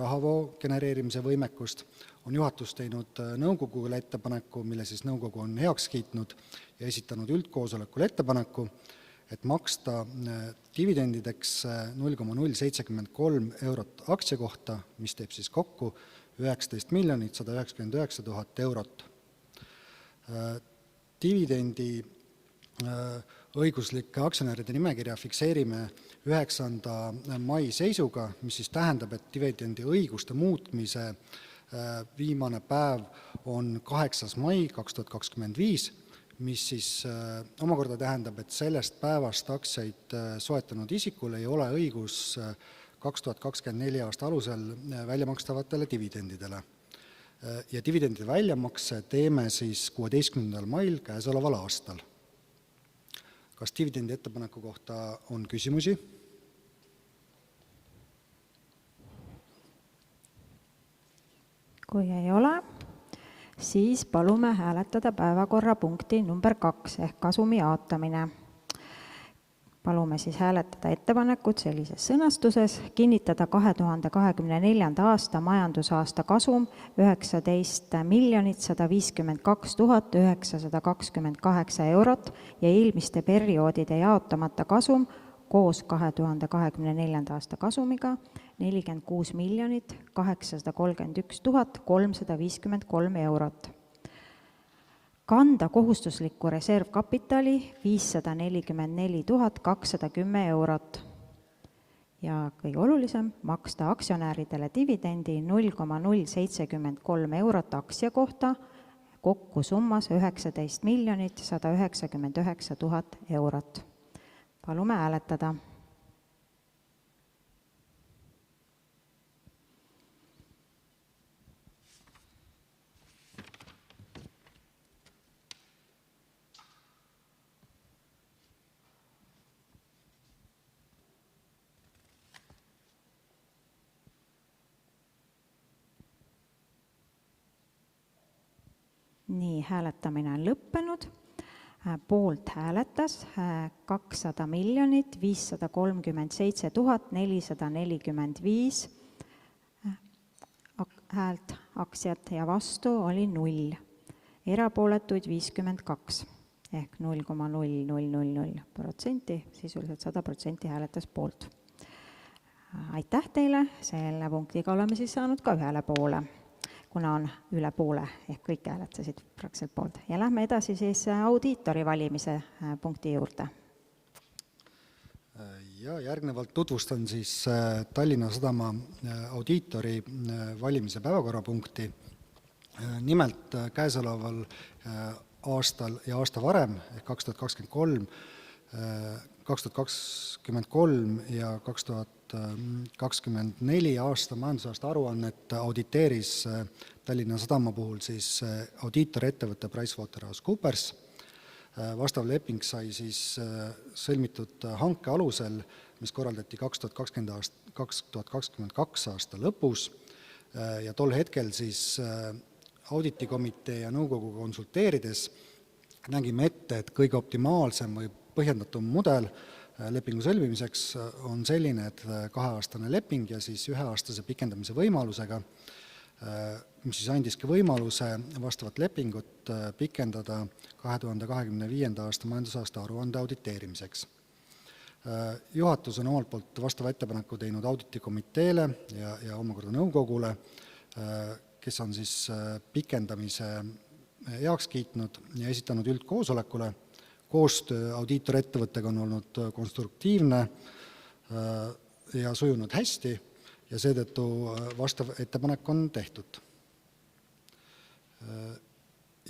rahavoo genereerimise võimekust, on juhatus teinud nõukogule ettepaneku, mille siis nõukogu on heaks kiitnud ja esitanud üldkoosolekule ettepaneku, et maksta dividendideks 0,073 eurot aktsia kohta, mis teeb siis kokku 19 199 000 eurot. Dividendi õiguslike aktsionäride nimekirja fikseerime 9. mai seisuga, mis siis tähendab, et dividendi õiguste muutmise viimane päev on 8. mai 2025, mis siis omakorda tähendab, et sellest päevast aktsiaid soetanud isikul ei ole õigus 2024 aasta alusel väljamakstavatele dividendidele. Ja dividendide väljamakse teeme siis 16. mail käesoleval aastal. Kas dividendi ettepaneku kohta on küsimusi?
Kui ei ole, siis palume hääletada päevakorrapunkti number 2 ehk kasumi jaotamine. Palume siis hääletada ettepanekut sellises sõnastuses, kinnitada 2024. aasta majandusaasta kasum 19 152 928 eurot ja eelmiste perioodide jaotamata kasum koos 2024. aasta kasumiga 46 831 353 eurot. Kanda kohustuslikku reservkapitali 544 210 eurot. Ja kõige olulisem, maksta aktsionäridele dividendi 0,073 eurot aktsia kohta, kokku summas 19 199 000 eurot. Palume hääletada. Nii, hääletamine on lõppenud. Poolt hääletas 200 537 445 häält aktsiat ja vastu oli 0. Erapooletuid 52 ehk 0,0000%, sisuliselt 100% hääletas poolt. aitäh teile, selle punktiga oleme siis saanud ka ühele poole, kuna on üle poole ehk kõik hääletasid praktiliselt poolt. Ja lähme edasi siis audiitori valimise punkti juurde.
Ja järgnevalt tutvustan siis Tallinna Sadama audiitori valimise päevakorrapunkti. Nimelt käesoleval aastal ja aasta varem, 2023 ja 2024 aasta majandusaasta aruannet auditeeris Tallinna Sadama puhul siis audiitorettevõte PricewaterhouseCoopers. Vastav leping sai siis sõlmitud hanke alusel, mis korraldati 2022 aasta lõpus ja tol hetkel siis auditikomitee ja nõukogu konsulteerides nägime ette, et kõige optimaalsem või põhjendatum mudel lepingu sõlmimiseks on selline, et 2-aastane leping ja siis 1-aastase pikendamise võimalusega, mis siis andiski võimaluse vastavat lepingut pikendada 2025. aasta majandusaasta aruande auditeerimiseks. Juhatus on omalt poolt vastava ettepaneku teinud auditikomiteele ja omakorda nõukogule, kes on siis pikendamise heaks kiitnud ja esitanud üldkoosolekule. Koostöö audiitorettevõttega on olnud konstruktiivne ja sujunud hästi ja seetõttu vastav ettepanek on tehtud.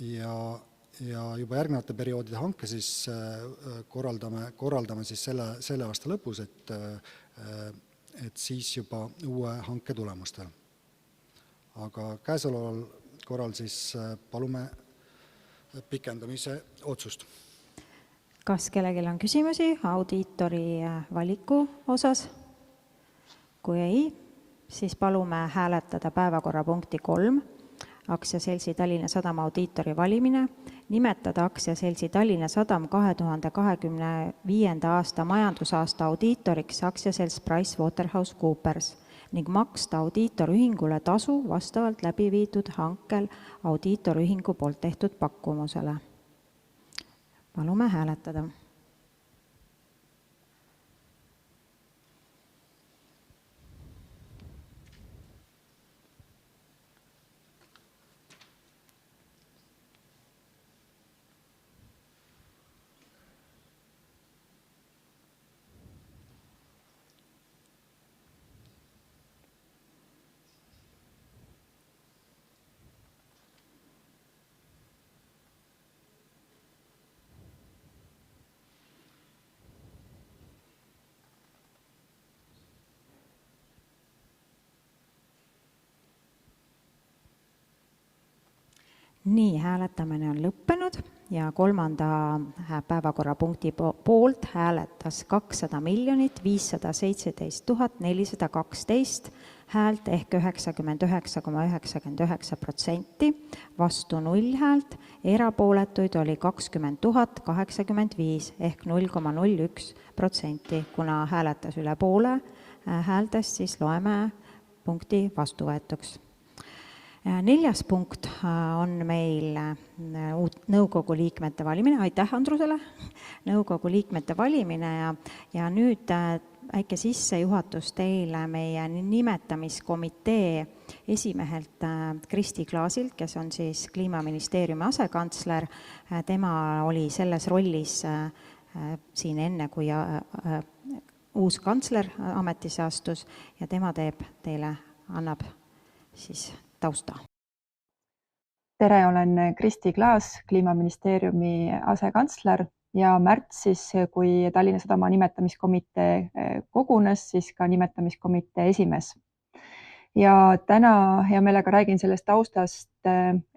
Ja juba järgnevate perioodide hanke siis korraldame siis selle aasta lõpus, et siis juba uue hanke tulemustel. Aga käesoleval korral siis palume pikendamise otsust.
Kas kellelgi on küsimusi audiitori valiku osas? Kui ei, siis palume hääletada päevakorrapunkti 3, aktsiaseltsi Tallinna Sadama audiitori valimine, nimetada aktsiaseltsi Tallinna Sadam 2025. aasta majandusaasta audiitoriks aktsiaselts PricewaterhouseCoopers ning maksta audiitorühingule tasu vastavalt läbi viidud hankel audiitorühingu poolt tehtud pakkumusele. Palume hääletada. Nii, hääletamine on lõppenud ja 3. päevakorrapunkti poolt hääletas 200 517 412 häält ehk 99,99%, vastu 0 häält, erapooletuid oli 20 085 ehk 0,01%. Kuna hääletas üle poole häältest, siis loeme punkti vastuvõetuks. 4. punkt on meil nõukogu liikmete valimine. Aitäh Andrusele! Nõukogu liikmete valimine ja nüüd väike sissejuhatus teile meie nimetamiskomitee esimehelt Kristi Klaasilt, kes on siis Kliimaministeeriumi asekantsler. Tema oli selles rollis siin enne, kui uus kantsler ametisse astus ja tema annab siis tausta.
Tere, olen Kristi Klaas, Kliimaministeeriumi asekantsler ja märtsis, kui Tallinna Sadama nimetamiskomitee kogunes, siis ka nimetamiskomitee esimees. Ja täna hea meelega räägin sellest taustast,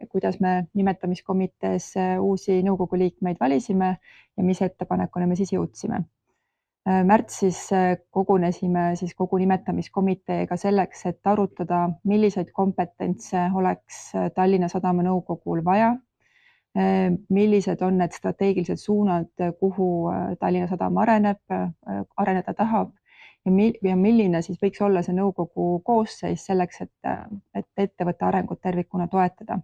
kuidas me nimetamiskomitees uusi nõukogu liikmeid valisime ja mis ettepanekuna me siis jõudsime. Märtsis kogunesime siis kogu nimetamiskomiteega selleks, et arutada, milliseid kompetentse oleks Tallinna Sadama nõukogul vaja, millised on need strateegilised suunad, kuhu Tallinna Sadam areneda tahab ja milline siis võiks olla see nõukogu koosseis selleks, et ettevõtte arengut tervikuna toetada.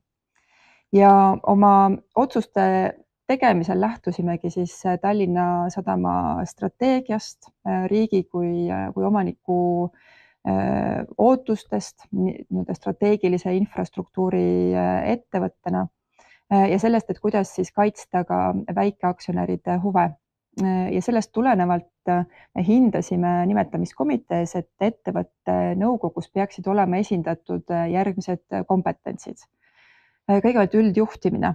Ja oma otsuste tegemisel lähtusimegi siis Tallinna Sadama strateegiast, riigi kui omaniku ootustest nii-öelda strateegilise infrastruktuuri ettevõttena ja sellest, et kuidas siis kaitsta ka väikeaktsionäride huve. Ja sellest tulenevalt me hindasime nimetamiskomitees, et ettevõtte nõukogus peaksid olema esindatud järgmised kompetentsid. Kõigepealt üldjuhtimine,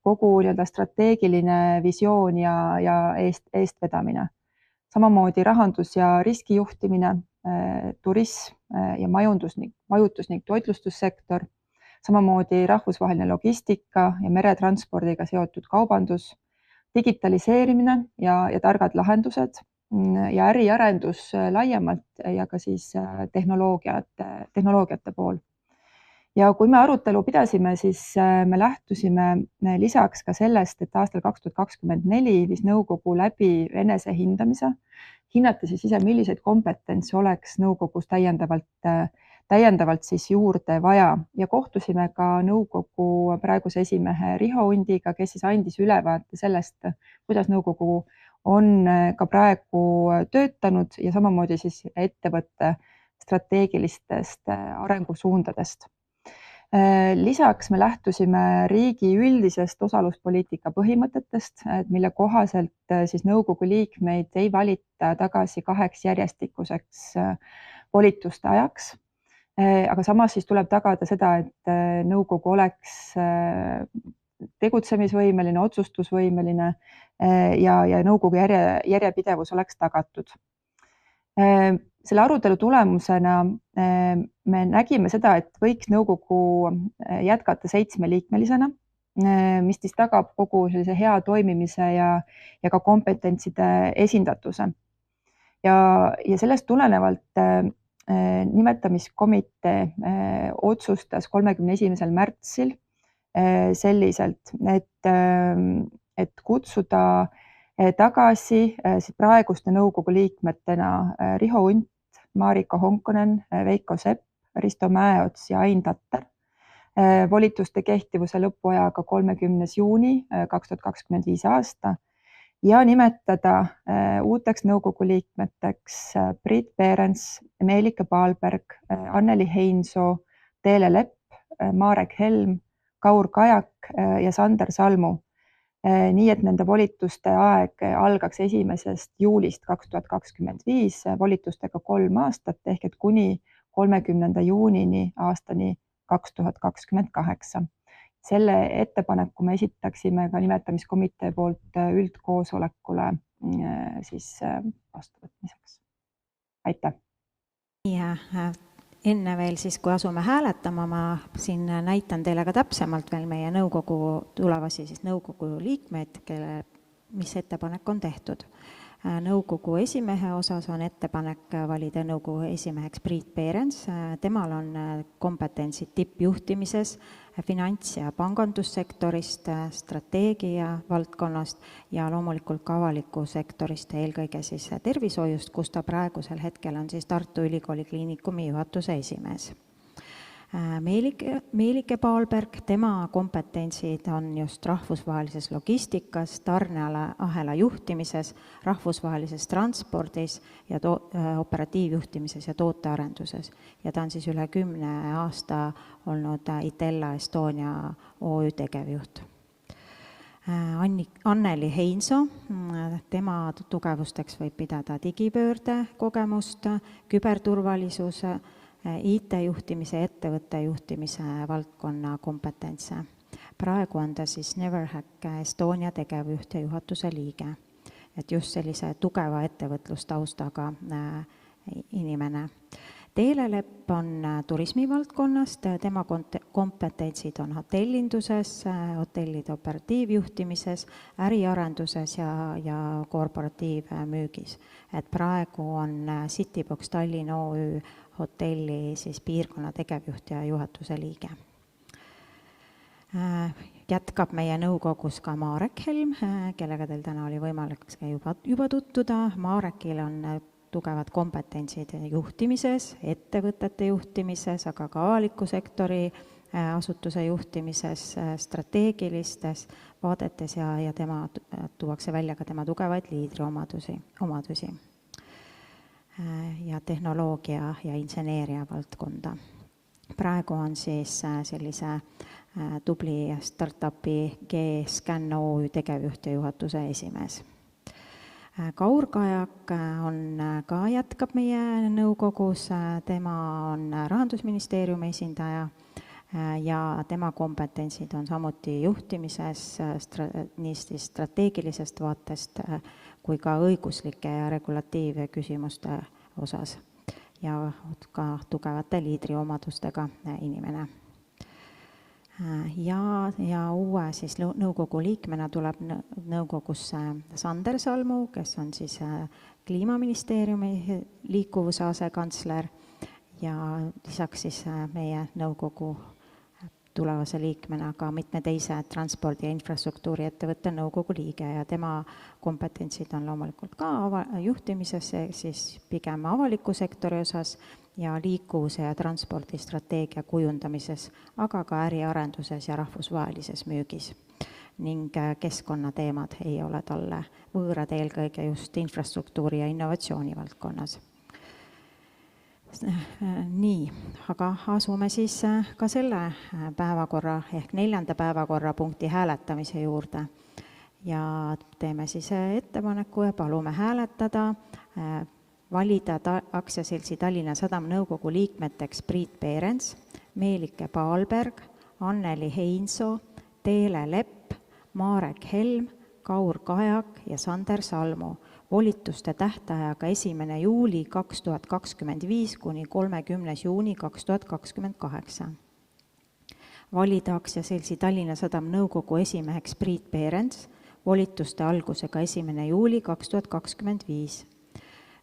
kogu nii-öelda strateegiline visioon ja eestvedamine. Samamoodi rahandus- ja riskijuhtimine, turism ja majutus- ning toitlustussektor, samamoodi rahvusvaheline logistika ja meretranspordiga seotud kaubandus, digitaliseerimine ja targad lahendused ja äriarendus laiemalt ja ka siis tehnoloogiate pool. Ja kui me arutelu pidasime, siis me lähtusime lisaks ka sellest, et aastal 2024 viis nõukogu läbi enesehindamise, hinnati siis ise, milliseid kompetentse oleks nõukogus täiendavalt siis juurde vaja ja kohtusime ka nõukogu praeguse esimehe Riho Undiga, kes siis andis ülevaate sellest, kuidas nõukogu on ka praegu töötanud ja samamoodi siis ettevõtte strateegilistest arengusuundadest. Lisaks me lähtusime riigi üldisest osaluspoliitika põhimõtetest, mille kohaselt siis nõukogu liikmeid ei valita tagasi 2 järjestikuseks volituste ajaks. Aga samas siis tuleb tagada seda, et nõukogu oleks tegutsemisvõimeline, otsustusvõimeline ja nõukogu järjepidevus oleks tagatud. Selle arutelu tulemusena me nägime seda, et võiks nõukogu jätkata 7-liikmelisena, mis siis tagab kogu sellise hea toimimise ja ka kompetentside esindatuse. Ja sellest tulenevalt nimetamiskomitee otsustas 31. märtsil selliselt, et kutsuda tagasi praeguste nõukogu liikmetena Riho Unt, Marika Honkonen, Veiko Sepp, Risto Mäeots ja Ain Tatter volituste kehtivuse lõpuajaga 30. juuni 2025 aasta ja nimetada uuteks nõukogu liikmeteks Priit Peerens, Meelike Paalberg, Anneli Heinsoo, Teele Lepp, Marek Helm, Kaur Kajak ja Sander Salmu. Nii et nende volituste aeg algaks 1. juulist 2025 volitustega 3 aastat ehk et kuni 30. juunini aastani 2028. Selle ettepaneku me esitaksime ka nimetamiskomitee poolt üldkoosolekule siis vastuvõtmiseks. Aitäh!
Ja enne veel siis, kui asume hääletama, ma siin näitan teile ka täpsemalt veel meie nõukogu tulevasi siis nõukogu liikmeid, mis ettepanek on tehtud. Nõukogu esimehe osas on ettepanek valida nõukogu esimeheks Priit Peerens. Temal on kompetentsid tippjuhtimises, finants- ja pangandussektorist, strateegia valdkonnast ja loomulikult ka avaliku sektorist, eelkõige siis tervishoiust, kus ta praegusel hetkel on siis Tartu Ülikooli Kliinikumi juhatuse esimees. Meelike Paalberg, tema kompetentsid on just rahvusvahelises logistikas, tarneahela juhtimises, rahvusvahelises transpordis ja operatiivjuhtimises ja tootearenduses. Ja ta on siis üle 10 aasta olnud Itella Estonia OÜ tegevjuht. Anneli Heinsoo, tema tugevusteks võib pidada digipöörde kogemust, küberturvalisuse, IT-juhtimise, ettevõtte juhtimise valdkonna kompetentse. Praegu on ta siis Neverhack Estonia tegevjuht ja juhatuse liige. Et just sellise tugeva ettevõtlustaustaga inimene. Teele Lepp on turismivaldkonnast, tema kompetentsid on hotellinduses, hotellide operatiivjuhtimises, äriarenduses ja korporatiivmüügis. Et praegu on Citybox Tallinn OÜ hotelli siis piirkonna tegevjuht ja juhatuse liige. Jätkab meie nõukogus ka Marek Helm, kellega teil täna oli võimalik juba tutvuda. Marekil on tugevad kompetentsid juhtimises, ettevõtete juhtimises, aga ka avaliku sektori asutuse juhtimises, strateegilistes vaadetes ja tema tuuakse välja ka tema tugevaid liidriomadusi. ja tehnoloogia ja inseneeria valdkonda. Praegu on siis sellise tubli startupi G-Scan OÜ tegevjuht ja juhatuse esimees. Kaur Kajak jätkab meie nõukogus, tema on Rahandusministeeriumi esindaja ja tema kompetentsid on samuti juhtimises, nii strateegilisest vaatest kui ka õiguslike ja regulatiivküsimuste osas ja ka tugevate liidriomadustega inimene. Ja uue siis nõukogu liikmena tuleb nõukogusse Sander Salmu, kes on siis Kliimaministeeriumi liikuvuse asekantsler ja lisaks siis meie nõukogu tulevase liikmena ka mitme teise transpordi- ja infrastruktuuriettevõtte nõukogu liige ja tema kompetentsid on loomulikult ka juhtimises, siis pigem avaliku sektori osas ja liikuvuse ja transpordistrateegia kujundamises, aga ka äriarenduses ja rahvusvahelises müügis. Ning keskkonnateemad ei ole talle võõrad, eelkõige just infrastruktuuri ja innovatsiooni valdkonnas. Nii, aga asume siis ka selle päevakorra ehk 4. päevakorrapunkti hääletamise juurde. Ja teeme siis ettepaneku ja palume hääletada valida aktsiaseltsi Tallinna Sadam nõukogu liikmeteks Priit Peerens, Meelike Paalberg, Anneli Heinsoo, Teele Lepp, Marek Helm, Kaur Kajak ja Sander Salmu volituste tähtajaga 1. juuli 2025 kuni 30. juuni 2028. Valida aktsiaseltsi Tallinna Sadam nõukogu esimeheks Priit Peerens volituste algusega 1. juuli 2025.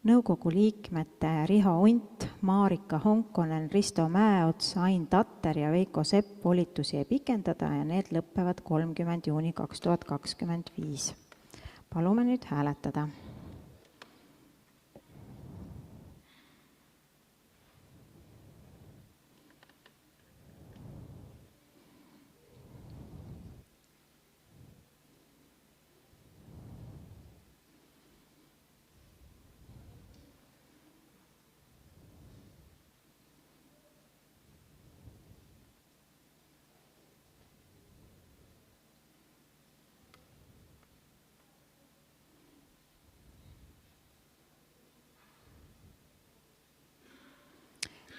Nõukogu liikmete Riho Unt, Marika Honkonen, Risto Mäeots, Ain Tatter ja Veiko Sepp volitusi ei pikendada ja need lõppevad 30. juuni 2025. Palume nüüd hääletada.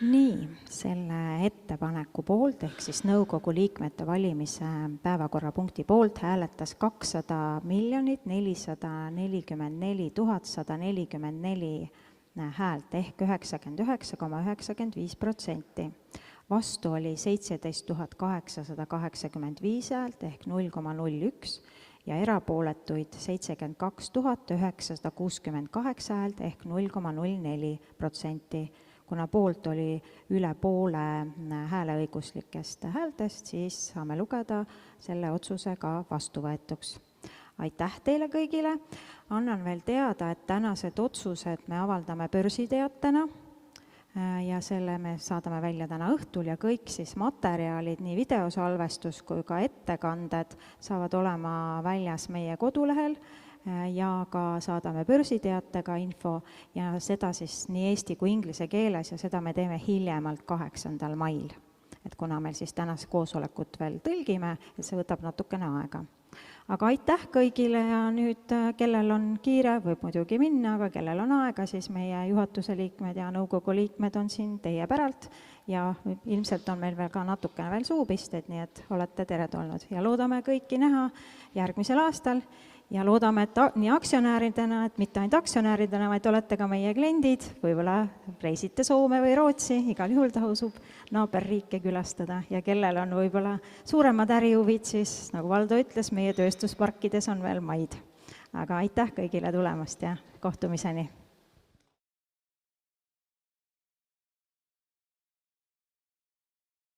Nii, selle ettepaneku poolt ehk siis nõukogu liikmete valimise päevakorrapunkti poolt hääletas 200 444 144 häält ehk 99,95%. Vastu oli 17 885 häält ehk 0,01 ja erapooletuid 72 968 häält ehk 0,04%. Kuna poolt oli üle poole hääleõiguslikest häältest, siis saame lugeda selle otsuse ka vastuvõetuks. Aitäh teile kõigile! Annan veel teada, et tänased otsused me avaldame börsiteatena ja selle me saadame välja täna õhtul ja kõik siis materjalid, nii videosalvestus kui ka ettekanded saavad olema väljas meie kodulehel ja ka saadame börsiteatega info ja seda siis nii eesti kui inglise keeles ja seda me teeme hiljemalt 8. mail. Et kuna meil siis tänast koosolekut veel tõlgime, et see võtab natukene aega. Aga aitäh kõigile ja nüüd kellel on kiire, võib muidugi minna, aga kellel on aega, siis meie juhatuse liikmed ja nõukogu liikmed on siin teie päralt ja ilmselt on meil veel ka natukene veel suupisted, nii et olete teretulnud ja loodame kõiki näha järgmisel aastal. Ja loodame, et nii aktsionääridena, et mitte ainult aktsionääridena, vaid olete ka meie kliendid, võib-olla reisite Soome või Rootsi, igal juhul tasub naaberriike külastada ja kellel on võib-olla suuremad ärihuvid, siis nagu Valdo ütles, meie tööstusparkides on veel maid. Aga aitäh kõigile tulemast ja kohtumiseni!